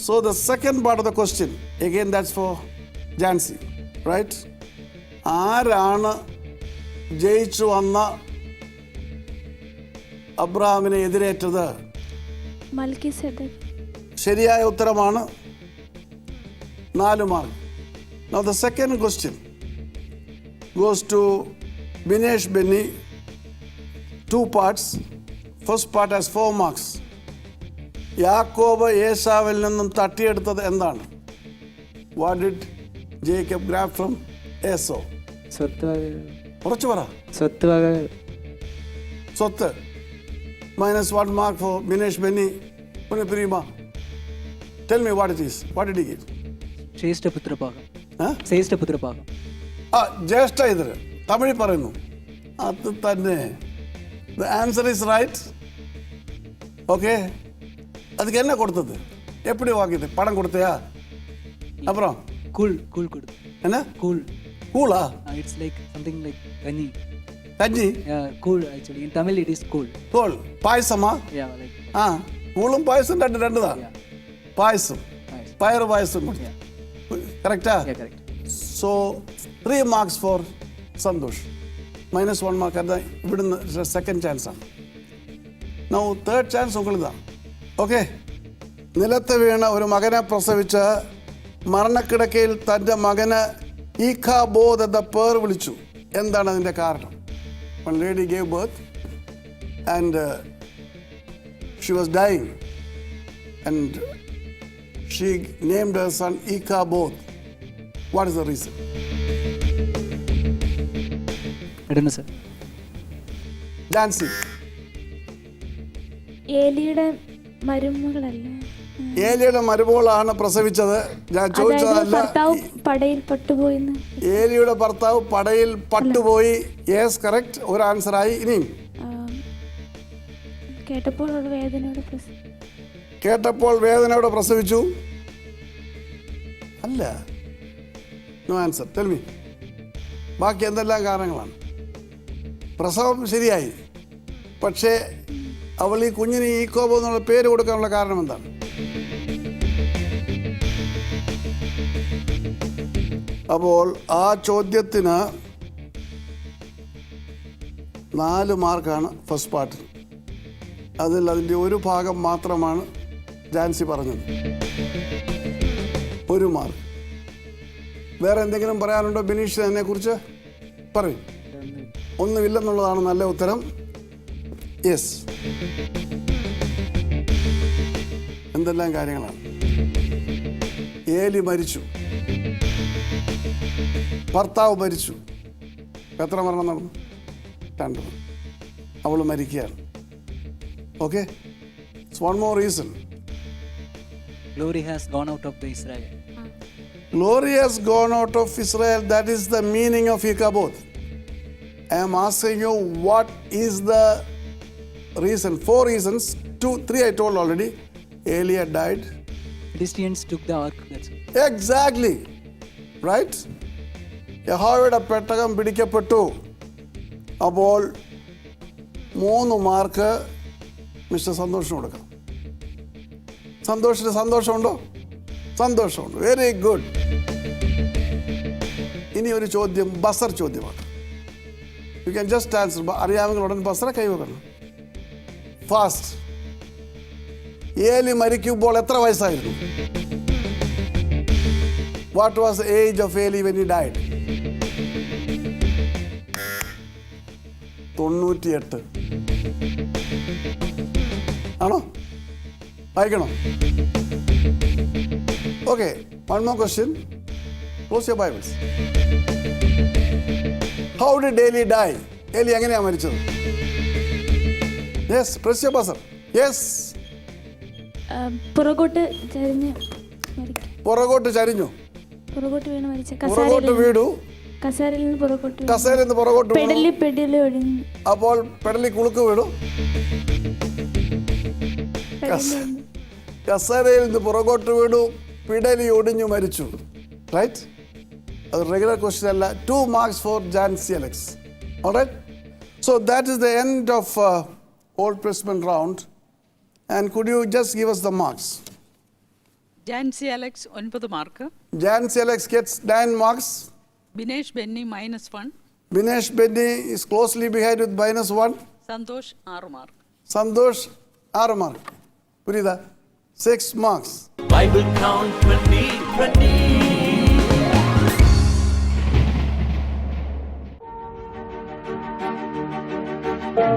So the second part of the question again that's for Jancy. Right. ആരാണ് ജയിച്ചു വന്ന അബ്രഹാമിനെ എതിരേറ്റത്? മൽക്കീസേദെക്ക്. ശരിയായ ഉത്തരമാണ്. 4 mark. Now the second question goes to Binesh Benny. 2 parts. First part has 4 marks. യാക്കോബ് ഏശാവിൽ നിന്നും തട്ടിയെടുത്തത് എന്താണ്? What did Jacob grab from Esau? ഉറച്ചു പറ. സ്വത്ത്. Minus 1 mark for Binesh Benny. Prima. Tell me what it is. What did he get? ശ്രേഷ്ഠപുത്രഭാഗം. Huh? ശ്രേഷ്ഠപുത്രഭാഗം. ജ്യേഷ്ഠ ഇതിൽ തമിഴിൽ പറയുന്നു. അത് തന്നെ. The answer is right. Okay. அதுக்கு என்ன கொடுத்தது? எப்படி வாங்கிது? படம் கொடுத்தியா? அப்புறம் கூழ் கொடுத்து. என்ன? கூழா? It's like something like கஞ்சி. கஞ்சி? Yeah, cool actually. In Tamil it is cool. கூழ். பாயசமா? Yeah, like. கூழும் பாயசம் ரெண்டு தான். പായസം. പയറ് പായസം. കറക്റ്റാ? Yeah, correct. So 3 marks for Santhosh. -1 mark അത് ഇവിടുന്ന് സെക്കൻഡ് ചാൻസ് ആണ്. നൗ തേർഡ് ചാൻസ് ഉങ്ങളിതാ. ഓക്കെ. നിലത്ത് വീണ ഒരു മകനെ പ്രസവിച്ച് മരണക്കിടക്കയിൽ തൻ്റെ മകന് ഈഖാബോദ് എന്ന പേർ വിളിച്ചു. എന്താണ് അതിൻ്റെ കാരണം? One lady gave birth and she was dying and she named her son Ichabod. What is the reason? I don't know, sir. Dancing. ഏലിയുടെ മരുമകളല്ലേ? ഏലിയുടെ മരുമകളാണ് പ്രസവിച്ചത്. ഞാൻ ചോദിച്ചതല്ല. ഭർത്താവ് പടയിൽ പട്ടുപോയിന്ന്. ഏലിയുടെ ഭർത്താവ് പടയിൽ പട്ടുപോയി. Yes, correct. ഒരു ആൻസറായി. ഇനിയും കേട്ടപ്പോൾ വേദനയോടെ പ്രസവിച്ചു. അല്ല. No answer. Tell me. ബാക്കി എന്തെല്ലാം കാരണങ്ങളാണ്? പ്രസവം ശരിയായി, പക്ഷേ അവൾ ഈ കുഞ്ഞിന് ഈക്കോബോ എന്നുള്ള പേര് കൊടുക്കാനുള്ള കാരണം എന്താണ്? അപ്പോൾ ആ ചോദ്യത്തിന് 4 മാർക്കാണ് ഫസ്റ്റ് പാർട്ടിന്. അതിൻ്റെ ഒരു ഭാഗം മാത്രമാണ് ജാൻസി പറഞ്ഞത്. 1 മാർക്ക്. വേറെ എന്തെങ്കിലും പറയാനുണ്ടോ ബിനീഷ് അതിനെക്കുറിച്ച്? പറയും. ഒന്നുമില്ലെന്നുള്ളതാണ് നല്ല ഉത്തരം. യെസ്. എന്തെല്ലാം കാര്യങ്ങളാണ്? ഏലി മരിച്ചു, ഭർത്താവ് മരിച്ചു. എത്ര മരണം നടന്നു? 2. അവൾ മരിക്കുകയാണ്. Okay. One more reason. Glory has gone out of the Israel. Glory has gone out of Israel. That is the meaning of Ichabod. I am asking you, what is the reason? 4 reasons. 3 I told already. Eli had died. Philistines took the ark. That's it. Exactly. Right? യഹോവയുടെ പെട്ടകം പിടിക്കപ്പെട്ടു. അപ്പോൾ 3 മാർക്ക് മിസ്റ്റർ സന്തോഷിന് കൊടുക്കാം. സന്തോഷിന് സന്തോഷമുണ്ടോ? സന്തോഷമുണ്ട്. Very good. ഇനി ഒരു ചോദ്യം, ബസർ ചോദ്യമാണ്. You can just answer. അറിയാമെങ്കിൽ ഉടൻ ബസറ കൈവക്കണം. ഫാസ്റ്റ്. ഏലി മരിക്കുമ്പോൾ എത്ര വയസ്സായിരുന്നു? What was the age of Eli when he died? 98. ആണോ? വായിക്കണോ? Okay. One more question. Close your Bibles. How did Eli die? Eli എങ്ങനെയാണ് മരിച്ചത്? Yes, press your buzzer. Yes. പുറകോട്ട് ചരിഞ്ഞു മരിക്കും. പുറകോട്ട് ചരിഞ്ഞു. പുറകോട്ട് വീണ് മരിച്ച. പുറകോട്ട് വീണു. കസേരയിൽ നിന്ന് പുറകോട്ട്. കസേരയിൽ നിന്ന് പുറകോട്ട് വീണു. പെടലി ഒഴിഞ്ഞു. അപ്പോൾ പെടലി കുളുക്ക് വീണു. കസേരയിൽ നിന്ന് പുറകോട്ട് വീണു. പിടലി ഒടിഞ്ഞു മരിച്ചു. റൈറ്റ്? അത് റെഗുലർ ക്വസ്റ്റ്യൻ അല്ല. 2 marks for Jancy Alex. Alright? So that is the end of Old Testament round. And could you just give us the marks? Jancy Alex 9 mark, Jancy Alex gets 9 marks. Binesh Benny -1, Binesh Benny is closely behind with -1. Santosh 6 mark. Santosh 6 mark. Purida 6 marks. Bible Count 2020.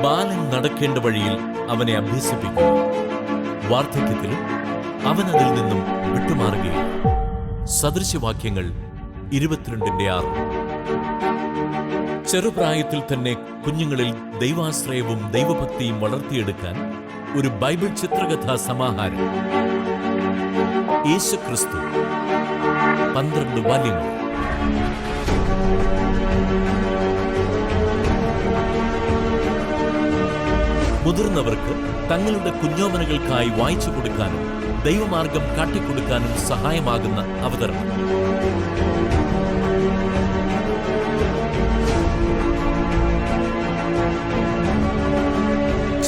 ബാലൻ നടക്കേണ്ട വഴിയിൽ അവനെ അഭ്യസിപ്പിക്കുക. വാർദ്ധക്യത്തിലും അവൻ അതിൽ നിന്നും വിട്ടുമാറുകയില്ല. സദൃശവാക്യങ്ങൾ 22:6. ചെറുപ്രായത്തിൽ തന്നെ കുഞ്ഞുങ്ങളിൽ ദൈവാശ്രയവും ദൈവഭക്തിയും വളർത്തിയെടുക്കാൻ ഒരു ബൈബിൾ ചിത്രകഥാ സമാഹാരം. യേശുക്രിസ്തു 12 വാല്യങ്ങൾ. മുതിർന്നവർക്ക് തങ്ങളുടെ കുഞ്ഞോമനകൾക്കായി വായിച്ചു കൊടുക്കാനും ദൈവമാർഗം കാട്ടിക്കൊടുക്കാനും സഹായമാകുന്ന അവതരണം.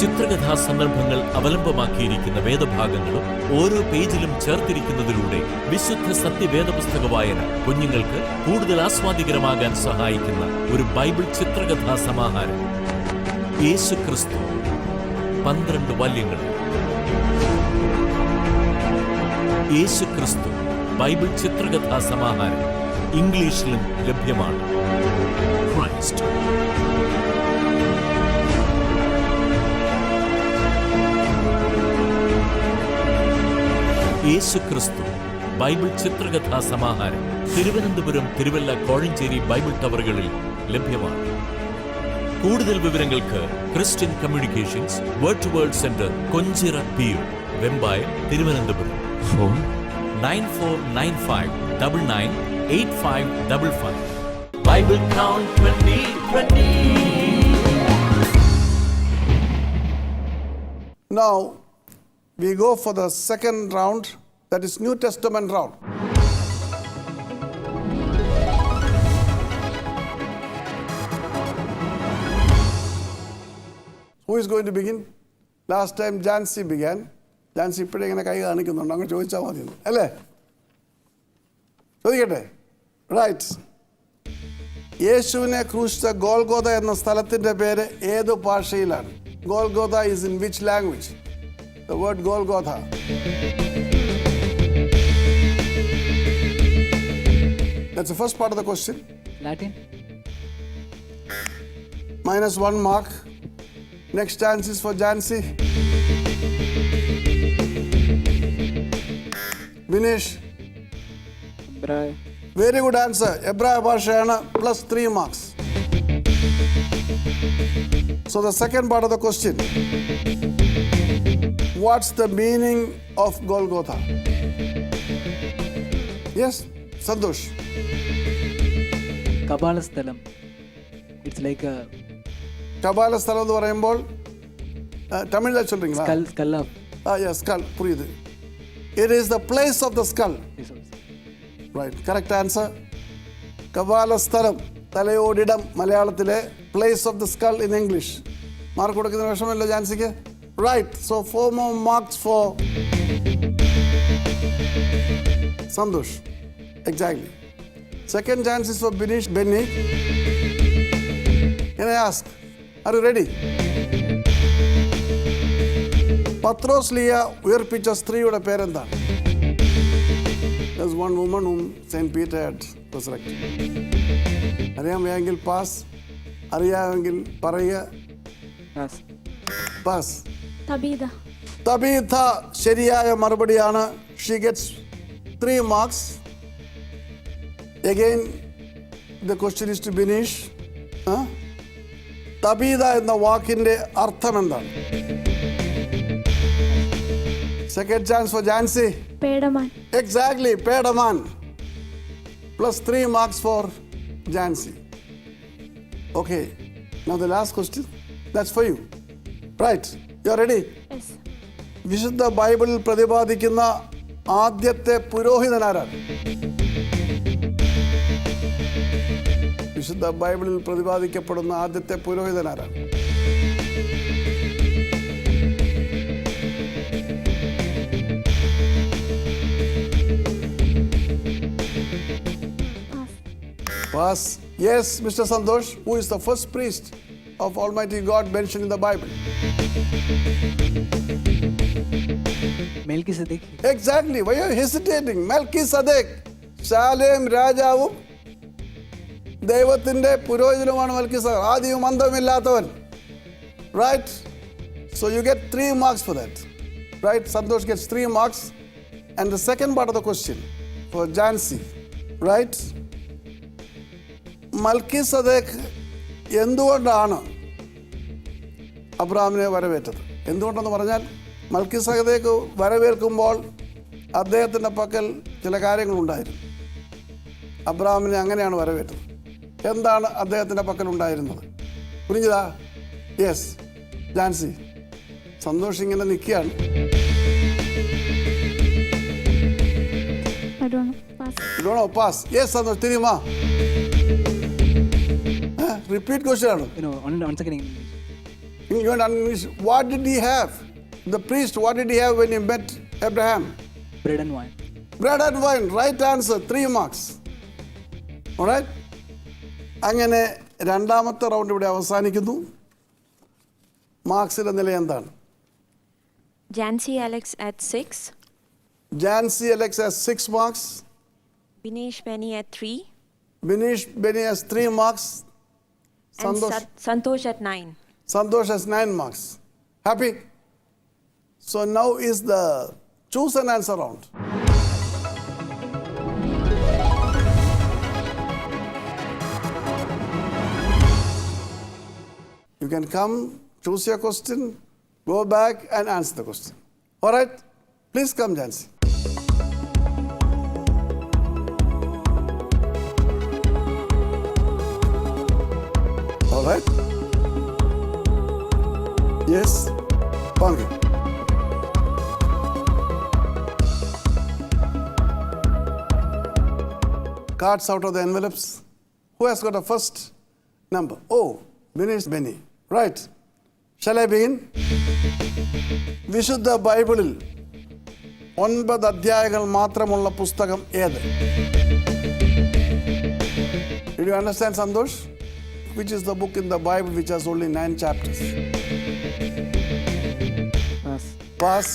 ചിത്രകഥാ സന്ദർഭങ്ങൾ അവലംബമാക്കിയിരിക്കുന്ന വേദഭാഗങ്ങളും ഓരോ പേജിലും ചേർത്തിരിക്കുന്നതിലൂടെ വിശുദ്ധ സത്യവേദപുസ്തക വായന കുഞ്ഞുങ്ങൾക്ക് കൂടുതൽ ആസ്വാദികരമാകാൻ സഹായിക്കുന്ന ഒരു ബൈബിൾ ചിത്രകഥാ സമാഹാരം. യേശുക്രിസ്തു 12 വാല്യങ്ങൾ. യേശുക്രിസ്തു ബൈബിൾ ചിത്രകഥാ സമാഹാരം ഇംഗ്ലീഷിലും ലഭ്യമാണ്. ക്രൈസ്റ്റ്. യേശുക്രിസ്തു ബൈബിൾ ചിത്രകഥാ സമാഹാരം തിരുവനന്തപുരം, തിരുവല്ല, കോഴഞ്ചേരി ബൈബിൾ ടവറുകളിൽ ലഭ്യമാണ്. കൂടുതൽ വിവരങ്ങൾക്ക് Christian communications Word to Word centre, Konchira PO, Vembayam, Thiruvananthapuram. Phone 9495998555. Bible Count 2020. Now we go for the second round, that is New Testament round. Who is going to begin? Last time Jancy began. Jancy ഇപ്പോഴും ഇങ്ങനെ കൈ കാണിക്കുന്നുണ്ട്, അങ്ങ് ചോദിച്ചാൽ മതി അല്ലേ? ചോദിക്കട്ടെ? റൈറ്റ്. യേശുവിനെ ക്രൂശിച്ച ഗോൽഗോഥ എന്ന സ്ഥലത്തിൻ്റെ പേര് ഏത് ഭാഷയിലാണ്? Golgotha is in which language? The word Golgotha. That's the first part of the question. Latin. -1 mark. Next chance is for Jancy. Vinesh. Hebrew. Very good answer. Ebraya ഭാഷയാണ്, +3 marks. So the second part of the question. What's the meaning of Golgotha? Yes, Santosh. Kabbalah സ്ഥലം. It's like a കപാല സ്ഥലം എന്ന് പറയുമ്പോൾ തമിഴിൽ ചൊല്ലുறீங்களா? skull of. Yes, skull. പുരിയുது. It is the place of the skull. Yes, also. Right, correct answer. കപാല സ്ഥലം, തലയോടിടം മലയാളത്തിലെ, place of the skull in English. Mark കൊടുക്കുന്ന വിഷമമില്ല ജാൻസിക്ക്. Right, so 4 more marks for Santosh. Exactly. Second chance is for Binesh Benny. Can I ask? Are you ready? പത്രോസ് ലിയ ഉയർപ്പിച്ച സ്ത്രീയുടെ പേരെന്താണ്? There's one woman whom Saint Peter had resurrected. അറിയാമെങ്കിൽ പാസ്, അറിയാമെങ്കിൽ പറയുക. പാസ്. തബീഥ ശരിയായ മറുപടിയാണ്. She gets 3 marks. Again, the question is to Binesh. Tabitha എന്ന വാക്കിന്റെ അർത്ഥം എന്താണ്? Second chance for Jancy. പേടമാൻ. Exactly, പേടമാൻ. +3 marks for Jancy. Okay, now the last question. That's for you. Right, you are ready? Yes. വിശുദ്ധ ബൈബിളിൽ പ്രതിപാദിക്കുന്ന ആദ്യത്തെ പുരോഹിതനാരാണ്? വിശുദ്ധ ബൈബിളിൽ പ്രതിപാദിക്കപ്പെടുന്ന ആദ്യത്തെ പുരോഹിതനാരാണ്? Pass. Yes, Mr. Santosh, who is the first priest of Almighty God mentioned in the Bible? Melchizedek. Exactly. Why are you hesitating? Melchizedek. Salem രാജാവും ദൈവത്തിൻ്റെ പുരോഹിതനുമാണ് മൽക്കീസദെക്ക്. ആദിയും അന്തവുമില്ലാത്തവൻ. Right? So you get 3 marks for that. Right? Santosh gets 3 marks. And the second part of the question for Jansi. Right? മൽക്കീസദെക്ക് എന്തുകൊണ്ടാണ് അബ്രഹാമിനെ വരവേറ്റത്? എന്തുകൊണ്ടെന്ന് പറഞ്ഞാൽ മൽക്കീസദെക്ക് വരവേൽക്കുമ്പോൾ അദ്ദേഹത്തിൻ്റെ പക്കൽ ചില കാര്യങ്ങളുണ്ടായിരുന്നു. അബ്രഹാമിനെ അങ്ങനെയാണ് വരവേറ്റത്. എന്താണ് അദ്ദേഹത്തിൻ്റെ പക്കൽ ഉണ്ടായിരുന്നത്? പുരിഞ്ഞതാ? യെസ്, ജാൻസി. സന്തോഷം ഇങ്ങനെ നിൽക്കുകയാണ്. പാസ്. യെസ് സന്തോഷ്, തിരിയുമാ? റിപ്പീറ്റ് ക്വസ്റ്റ്യൻ ആണ്. Once again in English. What did he have? The priest, what did he have when he met Abraham? Bread and wine. Bread and wine. Right answer. 3 marks. Alright? അങ്ങനെ രണ്ടാമത്തെ റൗണ്ട് ഇവിടെ അവസാനിക്കുന്നു. മാർക്സിന്റെ നില എന്താണ്? Jansi Alex at 6. Jansi Alex has 6 marks. Binesh Benny at 3. Binish Benny has 3 marks. And Santosh, Santosh at 9. Santosh has 9 marks. Happy? So now is the choose an answer round. You can come, choose your question, go back and answer the question. All right? Please come, Jansi. All right? Yes? Pangi. Cards out of the envelopes. Who has got a first number? Oh, Binesh Benny. Right. Shall I begin? വിശുദ്ധ ബൈബിളിൽ 9 അധ്യായങ്ങൾ മാത്രമുള്ള പുസ്തകം ഏത്? Did you understand, Santosh? Which is the book in the Bible which has only 9 chapters? Pass. Pass.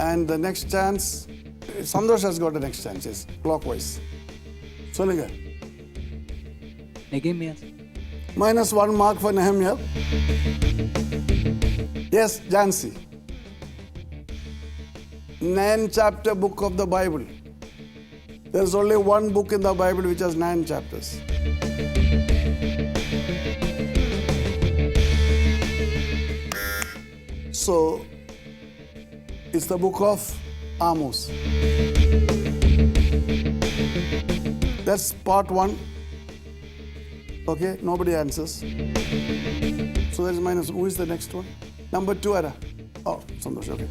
And the next chance, Santosh has got the next chance, yes, clockwise. Solunga. Nehemiah. Minus 1 mark for Nehemiah. Yes, Jansi. 9 chapter book of the Bible. There's only one book in the Bible which has 9 chapters. So, it's the book of Amos. That's part 1. Okay, nobody answers. So that is minus. Who is the next one? Number 2 ara. Oh, Santosh, okay.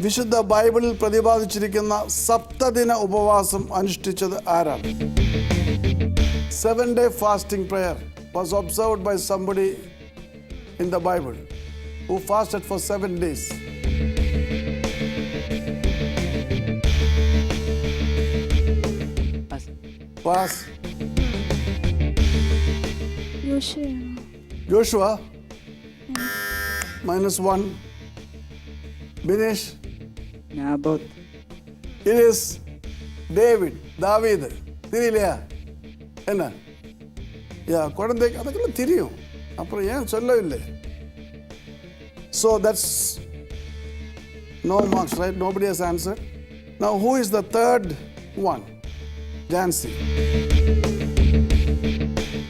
വിശുദ്ധ ബൈബിളിൽ പ്രതിപാദിച്ചിരിക്കുന്ന സപ്തദിന ഉപവാസം അനുഷ്ഠിച്ചത് ആരാണ്? 7-day fasting prayer was observed by somebody in the Bible who fasted for 7 days. Pass. Pass. യോശുവയാണോ? Joshua. Minus 1. Binesh. Naboth. It is David. David. തിരിയില്ലയാ? എന്നാ? കുഴന്തേക്ക് അതൊക്കെ തിരിയും. അப்புறம் ஏன் சொல்லவில்லை? So that's no marks, right? Nobody has answered. Now who is the third one? Jansi.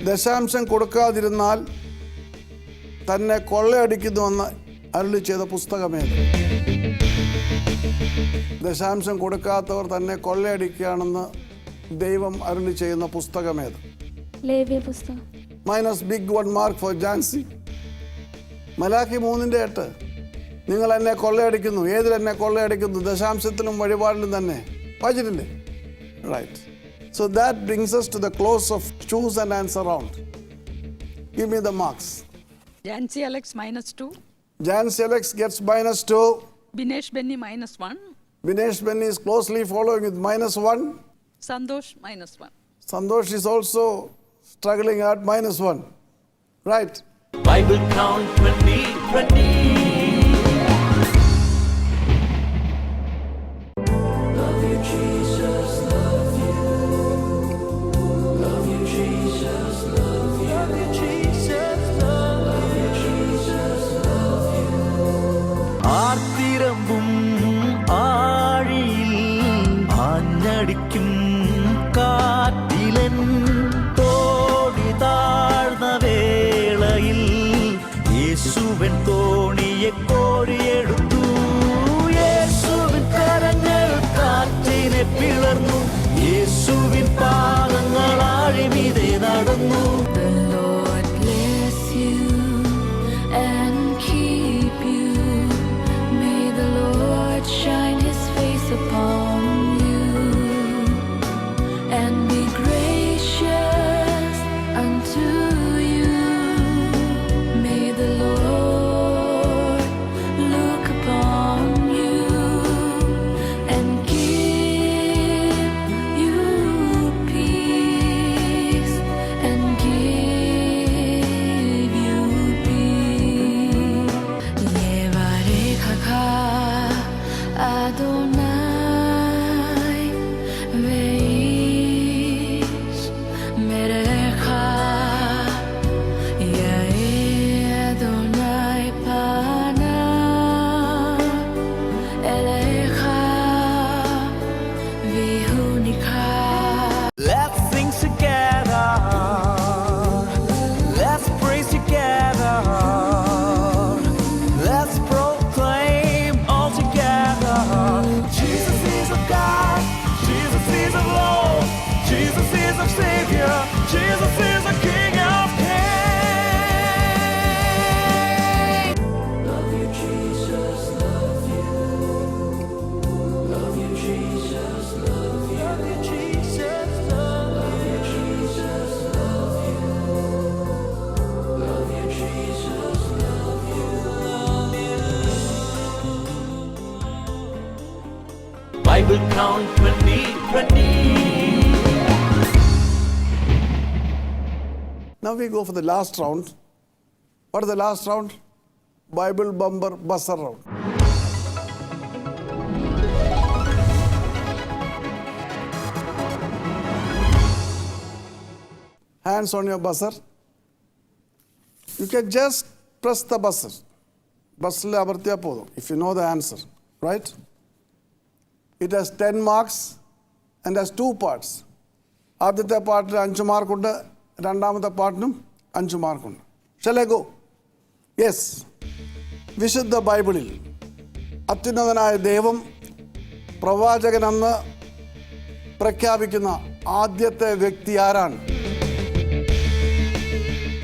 ദശാംശം കൊടുക്കാതിരുന്നാൽ തന്നെ കൊള്ളയടിക്കുന്നുവെന്ന് അരുളി ചെയ്ത പുസ്തകമേത്? ദശാംശം കൊടുക്കാത്തവർ തന്നെ കൊള്ളയടിക്കുകയാണെന്ന് ദൈവം അരുളി ചെയ്യുന്ന പുസ്തകമേത്? ലേവ്യ പുസ്തകം. Minus big 1 mark for Jancy. മലാഖി 3:8. നിങ്ങൾ എന്നെ കൊള്ളയടിക്കുന്നു. ഏതിലെന്നെ കൊള്ളയടിക്കുന്നു? ദശാംശത്തിലും വഴിപാടിലും തന്നെ. വായിച്ചിട്ടില്ലേ? Right. So that brings us to the close of choose and answer round. Give me the marks. Jansi Alex -2. Jansi Alex gets -2. Binesh Benny -1. Binesh Benny is closely following with -1. Santosh -1. Santosh is also struggling at -1. Right. Bible Count 2020. ആർത്തിരമ്പും ആഴിയിൽ ആഞ്ഞടിക്കും കാറ്റിലൻ തോണി താഴ്ന്ന വേളയിൽ യേശുവൻ തോണിയെ കോരിയെടുത്തു. യേശുവിൻ കരങ്ങൾ കാറ്റിനെ പിളർന്നു. യേശുവിൻ പാദങ്ങൾ ആഴിമീതെ നടന്നു. The Lord bless you and keep you. May the Lord shine his face upon you and be gracious unto you. May the Lord look upon you and give you peace and give you peace. Yevarecha Adonai veish merecha Yair Adonai panav elecha vihu nikra. Let's sing together. Let's praise together. Let's proclaim all together. Jesus is a God. Jesus is a Lord. Jesus is a Savior. Jesus is a King of Kings. Love you, Jesus. Love you. Love you, Jesus. Love you. Love you, Jesus. Love you, Jesus. Love you. Love you, Jesus. Love you. Bible Count 2020. Now we go for the last round. What is the last round? Bible bumper buzzer round. Hands on your buzzer. You can just press the buzzer. Buzzer abarthiya podum if you know the answer, right? It has 10 marks and has 2 parts. ആദ്യത്തെ പാർട്ടിന് 5 മാർക്കുണ്ട്, രണ്ടാമത്തെ പാർട്ടിനും 5 മാർക്കുണ്ട്. Shall I go? Yes. വിശുദ്ധ ബൈബിളിൽ അത്യുന്നതനായ ദൈവം പ്രവാചകനെന്ന് പ്രഖ്യാപിക്കുന്ന ആദ്യത്തെ വ്യക്തി ആരാണ്?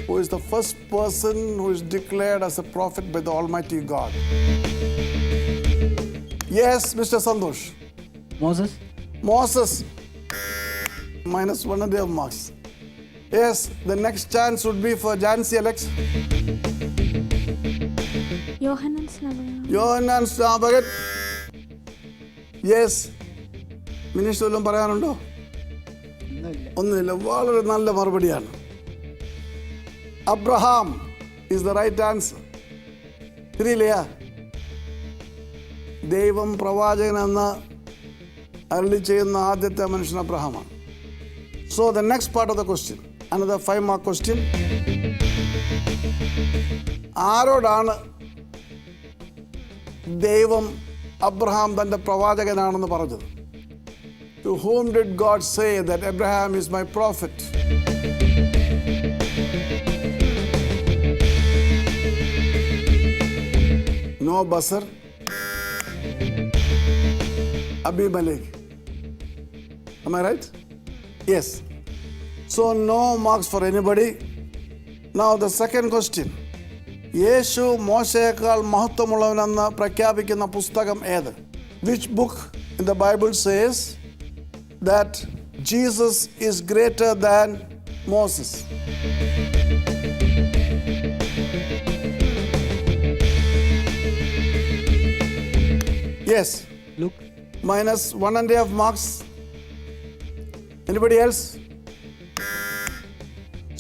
Who is the first person who is declared as a prophet by the Almighty God? Yes, Mr. Santosh. Moses. Moses. -1 and a half marks. Yes, the next chance would be for Jancy Alex. യോഹന്നാൻ സ്നാപകൻ. Yohanan Snabagat. Yes. മിനിസ്റ്റർ വല്ലതും പറയാനുണ്ടോ? ഒന്നുമില്ല. വളരെ നല്ല മറുപടിയാണ്. Abraham is the right answer. ശരിയില്ലയാ? ദൈവം പ്രവാചകനെന്ന് അരുളി ചെയ്യുന്ന ആദ്യത്തെ മനുഷ്യൻ അബ്രഹാമാണ്. So the next part of the question, another 5-mark question. ആരോടാണ് ദൈവം അബ്രഹാം തൻ്റെ പ്രവാചകനാണെന്ന് പറഞ്ഞത്? To whom did God say that Abraham is my prophet? No buzzer. Abimelech. Am I right? Yes. So no marks for anybody. Now the second question. യേശു മോശയേക്കാൾ മഹത്വമുള്ളവനെന്ന് പ്രഖ്യാപിക്കുന്ന പുസ്തകം ഏത്? Which book in the Bible says that Jesus is greater than Moses? Yes. Luke. -1 and a half marks. Anybody else?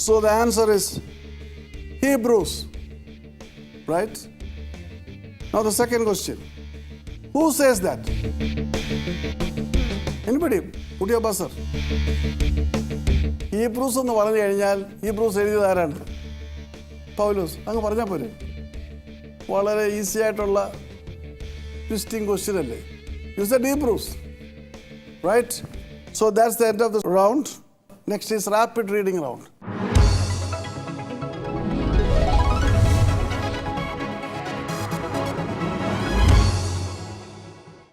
So the answer is Hebrews. Right? Now the second question. Who says that? Anybody? Put your buzzer. Hebrews എന്ന് പറഞ്ഞു കഴിഞ്ഞാൽ ഹീബ്രൂസ് എഴുതിയത് ആരാണ്? പൗലോസ്. അങ്ങ് പറഞ്ഞാൽ പോരെ. വളരെ ഈസി ആയിട്ടുള്ള ട്വിസ്റ്റിംഗ് ക്വസ്റ്റ്യൻ അല്ലേ? You said Hebrews. Right? So that's the end of the round. Next is rapid reading round.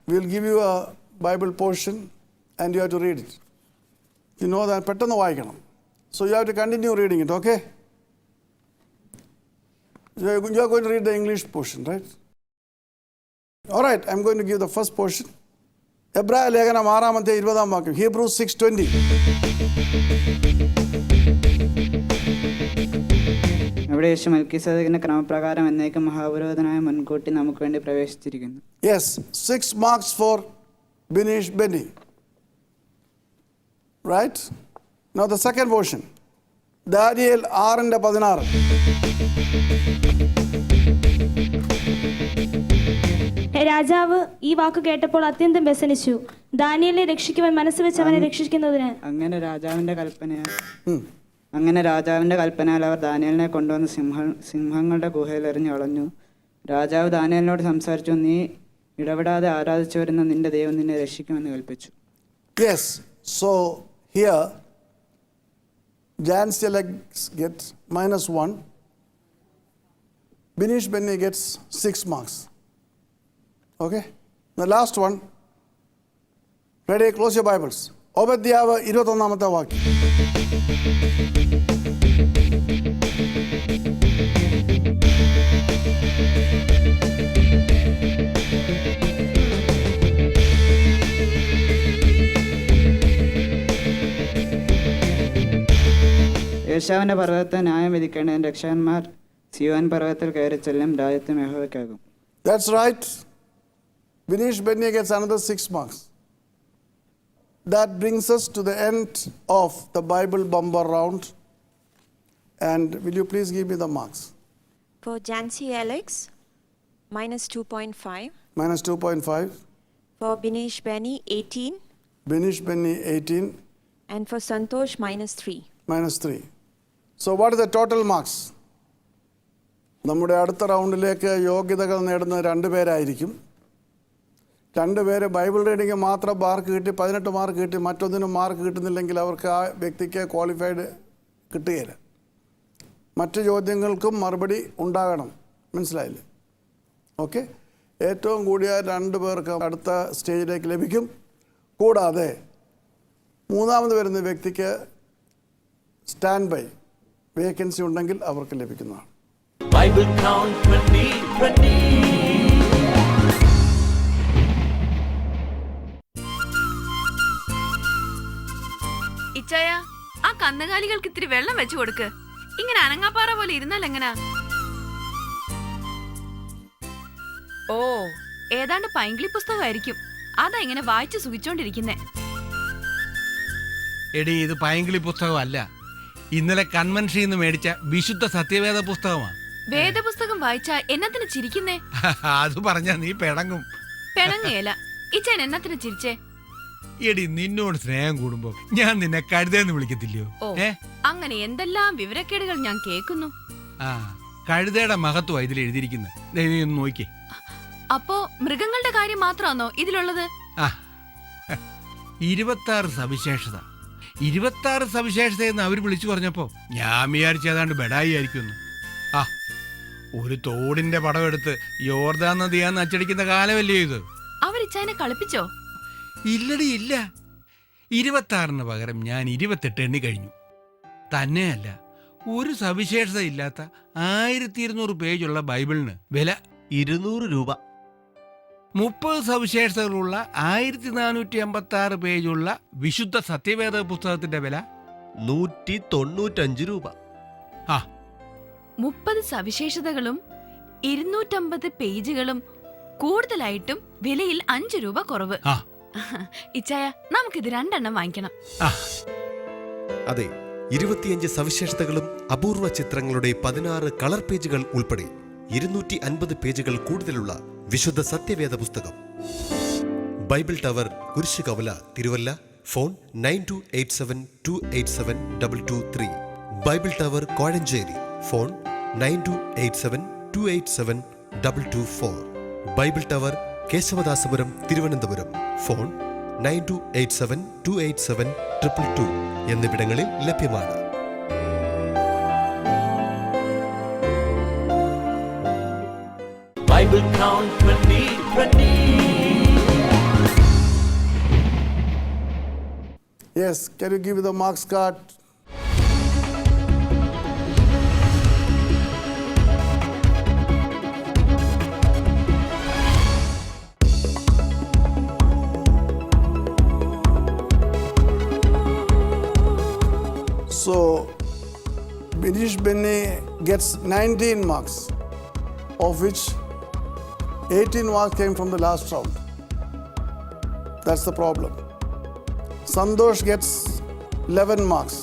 We will give you a Bible portion and you have to read it. You know that പെട്ടെന്ന് വായിക്കണം. So you have to continue reading it, okay? You are going to read the English portion, right? All right, I'm going to give the first portion. എബ്രായ ലേഖനം 6-20 വാക്യം. Hebrews 6:20. അവിടെ യേശു മൽക്കീസേദെക്കിന്റെ ക്രമപ്രകാരം എന്നേക്കും മഹാപുരോഹിതനായ മുൻകൂട്ടി നമുക്ക് വേണ്ടി പ്രവേശിച്ചിരിക്കുന്നു. Yes, 6 marks for Binish Benny. Right? Now the second portion. Daniel 6:16. രാജാവ് ഈ വാക്ക് കേട്ടപ്പോൾ അത്യന്തം വ്യസനിച്ചു. ദാനിയേലിനെ രക്ഷിക്കുവാൻ മനസ്സ് വെച്ച് അവനെ രക്ഷിക്കുന്നതിന് അങ്ങനെ രാജാവിന്റെ കൽപ്പനയാൽ അവർ ദാനിയേലിനെ കൊണ്ടുവന്ന് സിംഹങ്ങളുടെ ഗുഹയിൽ എറിഞ്ഞു കളഞ്ഞു. രാജാവ് ദാനിയേലിനോട് സംസാരിച്ചു, നീ ഇടപെടാതെ ആരാധിച്ചു വരുന്ന നിന്റെ ദൈവം നിന്നെ രക്ഷിക്കുമെന്ന് കൽപ്പിച്ചു. Yes, so here Jancy Alex gets -1. Binish Benny gets 6 marks. Okay? The last one. Ready? Close your Bibles. Obadiah 21 വാക്യം. യേശാവിന്റെ പർവ്വതത്തെ ന്യായം വിധിക്കേണ്ടതിന് രക്ഷകന്മാർ സിയോൻ പർവ്വതത്തിൽ കയറി ചെല്ലും, രാജ്യത്തും യഹോവയ്ക്കാകും. That's right. Binish Benny gets another 6 marks. That brings us to the end of the Bible bumper round. And will you please give me the marks? For Jancy Alex, -2.5. -2.5. For Binish Benny, 18. Binish Benny 18. And for Santosh, -3. -3. So what is the total marks? നമ്മുടെ അടുത്ത റൗണ്ടിലേക്ക് യോഗ്യതകൾ നേടുന്ന 2 പേരായിരിക്കും. 2 പേര് ബൈബിൾ റീഡിങ് മാത്രം മാർക്ക് കിട്ടി 18 മാർക്ക് കിട്ടി, മറ്റൊന്നിനും മാർക്ക് കിട്ടുന്നില്ലെങ്കിൽ അവർക്ക് ആ വ്യക്തിക്ക് ക്വാളിഫൈഡ് കിട്ടുകയില്ല. മറ്റു ചോദ്യങ്ങൾക്കും മറുപടി ഉണ്ടാകണം. മനസ്സിലായില്ലേ? ഓക്കെ. ഏറ്റവും കൂടിയ 2 പേർക്ക് അടുത്ത സ്റ്റേജിലേക്ക് ലഭിക്കും. കൂടാതെ മൂന്നാമത് വരുന്ന വ്യക്തിക്ക് സ്റ്റാൻഡ് ബൈ വേക്കൻസി ഉണ്ടെങ്കിൽ അവർക്ക് ലഭിക്കുന്നതാണ്. Bible crown 2020. ഇച്ചായ, ആ കന്നുകാലികൾക്ക് ഇത്തിരി വെള്ളം വെച്ചു കൊടുക്ക്. ഇങ്ങനെ അനങ്ങാപ്പാറ പോലെ ഇരുന്നാൽ എങ്ങനാ? ഓ, ഏതാണ്ട് പൈങ്കിളി പുസ്തകമായിരിക്കും. അതാ ഇങ്ങനെ വായിച്ചു സുഖിച്ചോണ്ടിരിക്കുന്നേ. എടി, ഇത് പൈങ്കിളി പുസ്തകമല്ല, ഇന്നലെ കൺവെൻഷനിൽ നിന്ന് മേടിച്ച വിശുദ്ധ സത്യവേദ പുസ്തകമാണ്. വേദപുസ്തകം വായിച്ചാ എന്നത്തിന് ചിരിക്കുന്നേ? അത് പറഞ്ഞാ നീ പിണങ്ങും. പെണങ്ങേല. ഇച്ചാൻ എന്നത്തിന് ചിരിച്ചേ? എടി, നിന്നോട് സ്നേഹം കൂടുമ്പോ ഞാൻ നിന്നെ കഴുതേന്ന് വിളിക്കത്തില്ലയോ? അങ്ങനെ എന്തെല്ലാം വിവരക്കേടുകൾ ഞാൻ കേൾക്കുന്നു. ആ, കഴുതയുടെ മഹത്വം ഇതിൽ എഴുതിയിരിക്കുന്നത്. നീ ഒന്ന് നോക്കിയേ. അപ്പോ മൃഗങ്ങളുടെ കാര്യം മാത്രമാണോ ഇതിലുള്ളത്? 26 സവിശേഷത. 26 സവിശേഷത എന്ന് അവർ വിളിച്ചു പറഞ്ഞപ്പോ ഞാൻ വിചാരിച്ച ഏതാണ്ട് ബെഡായി ആയിരിക്കുന്നു. ഒരു തോടിന്റെ പടം എടുത്ത് യോർദാൻ നദിയാന്ന് അച്ചടിക്കുന്ന കാലമല്ലേ ഇത്? അവരിച്ചതിനെ കളിപ്പിച്ചോ? ഇല്ലടി, ഇല്ല. 26 പകരം ഞാൻ 28 എണ്ണി കഴിഞ്ഞു. തന്നെയല്ല, ഒരു സവിശേഷത ഇല്ലാത്ത 1200 പേജുള്ള ബൈബിളിന് വില 200 രൂപ. 30 സവിശേഷതകളുള്ള 1486 പേജുള്ള വിശുദ്ധ സത്യവേദ പുസ്തകത്തിന്റെ വില 195 രൂപ. 30 സവിശേഷതകളും 250 പേജുകളും കൂടുതലായിട്ടും വിലയിൽ 5 രൂപ കുറവ്. ഇച്ചായ, നമുക്കിത് 2 എണ്ണം വാങ്ങിക്കണം. അതെ, 25 സവിശേഷതകളും അപൂർവ ചിത്രങ്ങളുടെ 16 കളർ പേജുകൾ ഉൾപ്പെടെ 250 പേജുകൾ കൂടുതലുള്ള വിശുദ്ധ സത്യവേദ പുസ്തകം. Bible tower, Kurisukavala, Thiruvalla. Phone 9287287223. Bible tower, Kozhencherry. Phone 9287287224. Bible tower, Kesavadasapuram, Thiruvananthapuram. Phone 9287287222 എന്നിവിടങ്ങളിൽ ലഭ്യമാണ്. Bible count 2020. Yes, can you give me the marks card? So, Binish Benny gets 19 marks, of which 18 marks came from the last round. That's the problem. Santosh gets 11 marks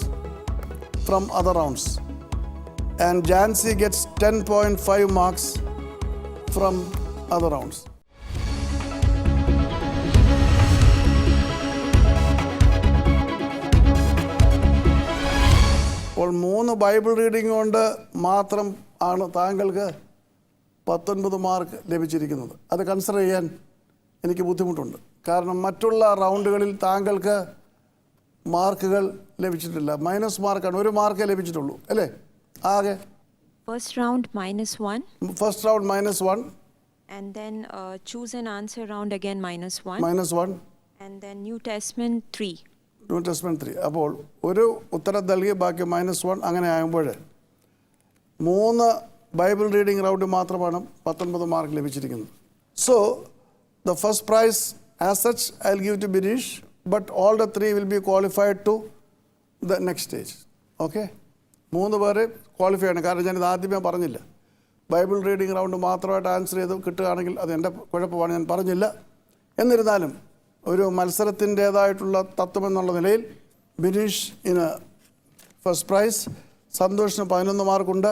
from other rounds. And Jansi gets 10.5 marks from other rounds. അപ്പോൾ 3 ബൈബിൾ റീഡിംഗ് കൊണ്ട് മാത്രം ആണ് താങ്കൾക്ക് 19 മാർക്ക് ലഭിച്ചിരിക്കുന്നത്. അത് കൺസിഡർ ചെയ്യാൻ എനിക്ക് ബുദ്ധിമുട്ടുണ്ട്. കാരണം മറ്റുള്ള റൗണ്ടുകളിൽ താങ്കൾക്ക് മാർക്കുകൾ ലഭിച്ചിട്ടില്ല. മൈനസ് മാർക്കാണ്, 1 മാർക്കേ ലഭിച്ചിട്ടുള്ളൂ അല്ലേ ആകെ? First round -1. First round -1. And then choose an answer round again -1. -1. And then New Testament 3. New testament 3. അപ്പോൾ ഒരു ഉത്തരം നൽകി ബാക്കി -1. അങ്ങനെ ആകുമ്പോൾ 3 ബൈബിൾ റീഡിംഗ് റൗണ്ട് മാത്രമാണ് 19 മാർക്ക് ലഭിച്ചിരിക്കുന്നത്. So the first prize as such I will give to Binesh, but all the 3 will be qualified to the next stage. Okay, 3 പേര് ക്വാളിഫൈ ആണ്. കാരണം ഞാനിത് ആദ്യമേ പറഞ്ഞില്ല. ബൈബിൾ റീഡിംഗ് റൗണ്ട് മാത്രമായിട്ട് ആൻസർ ചെയ്ത് കിട്ടുകയാണെങ്കിൽ അത് എൻ്റെ കുഴപ്പമാണ്, ഞാൻ പറഞ്ഞില്ല. എന്നിരുന്നാലും ഒരു മത്സരത്തിൻ്റേതായിട്ടുള്ള തത്വമെന്നുള്ള നിലയിൽ ബിനീഷ് ഇന് ഫസ്റ്റ് പ്രൈസ്, സന്തോഷിന് 11 മാർക്കുണ്ട്,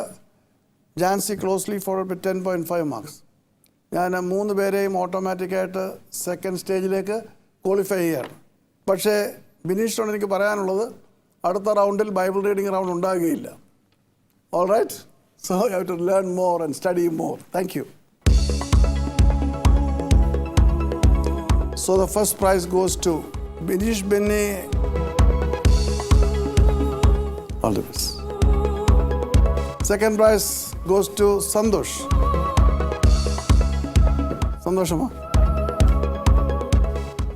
Jancy closely followed by 10.5 marks. ഞാൻ 3 പേരെയും ഓട്ടോമാറ്റിക്കായിട്ട് സെക്കൻഡ് സ്റ്റേജിലേക്ക് ക്വാളിഫൈ ചെയ്യുകയാണ്. പക്ഷേ ബിനീഷിനോട് എനിക്ക് പറയാനുള്ളത്, അടുത്ത റൗണ്ടിൽ ബൈബിൾ റീഡിംഗ് റൗണ്ട് ഉണ്ടാകുകയില്ല. All right, so you have to learn more and study more. Thank you. So the first prize goes to Binish Benny. All the best. Second prize goes to Santosh. സന്തോഷമോ?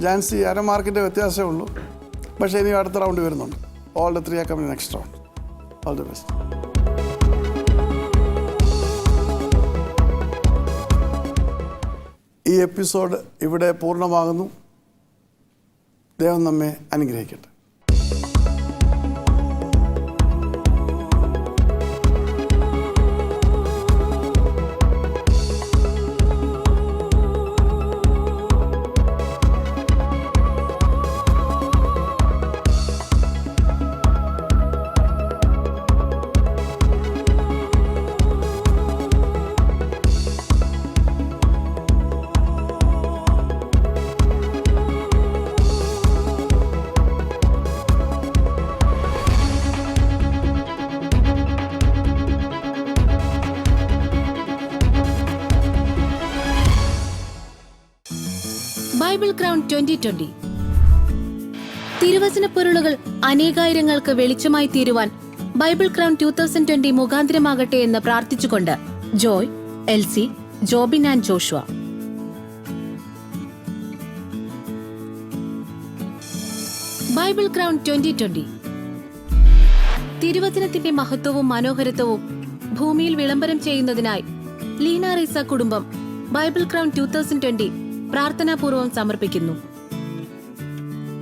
ജാൻസി 1/2 മാർക്കിൻ്റെ വ്യത്യാസമേ ഉള്ളൂ. പക്ഷേ ഇനി അടുത്ത റൗണ്ട് വരുന്നുണ്ട്. All the 3 are coming next round. All the best. ഈ എപ്പിസോഡ് ഇവിടെ പൂർണ്ണമാകുന്നു. ദൈവം നമ്മെ അനുഗ്രഹിക്കട്ടെ. Bible crown 2020. തിരുവചന പൊരുളുകൾ അനേകായിരങ്ങൾക്ക് വെളിച്ചമായി തീരുവാൻ ബൈബിൾ ക്രൗൺ 2020 മുഖാന്തരമാകട്ടെ എന്ന് പ്രാർത്ഥിച്ചുകൊണ്ട് Joy, Elsy, Jobin and Joshua. Bible crown 2020. തിരുവചനത്തിന്റെ മഹത്വവും മനോഹരത്വവും ഭൂമിയിൽ വിളംബരം ചെയ്യുന്നതിനായി ലീന റീസ കുടുംബം ബൈബിൾ ക്രൗൺ 2020 പ്രാർത്ഥനാപൂർവ്വം സമർപ്പിക്കുന്നു.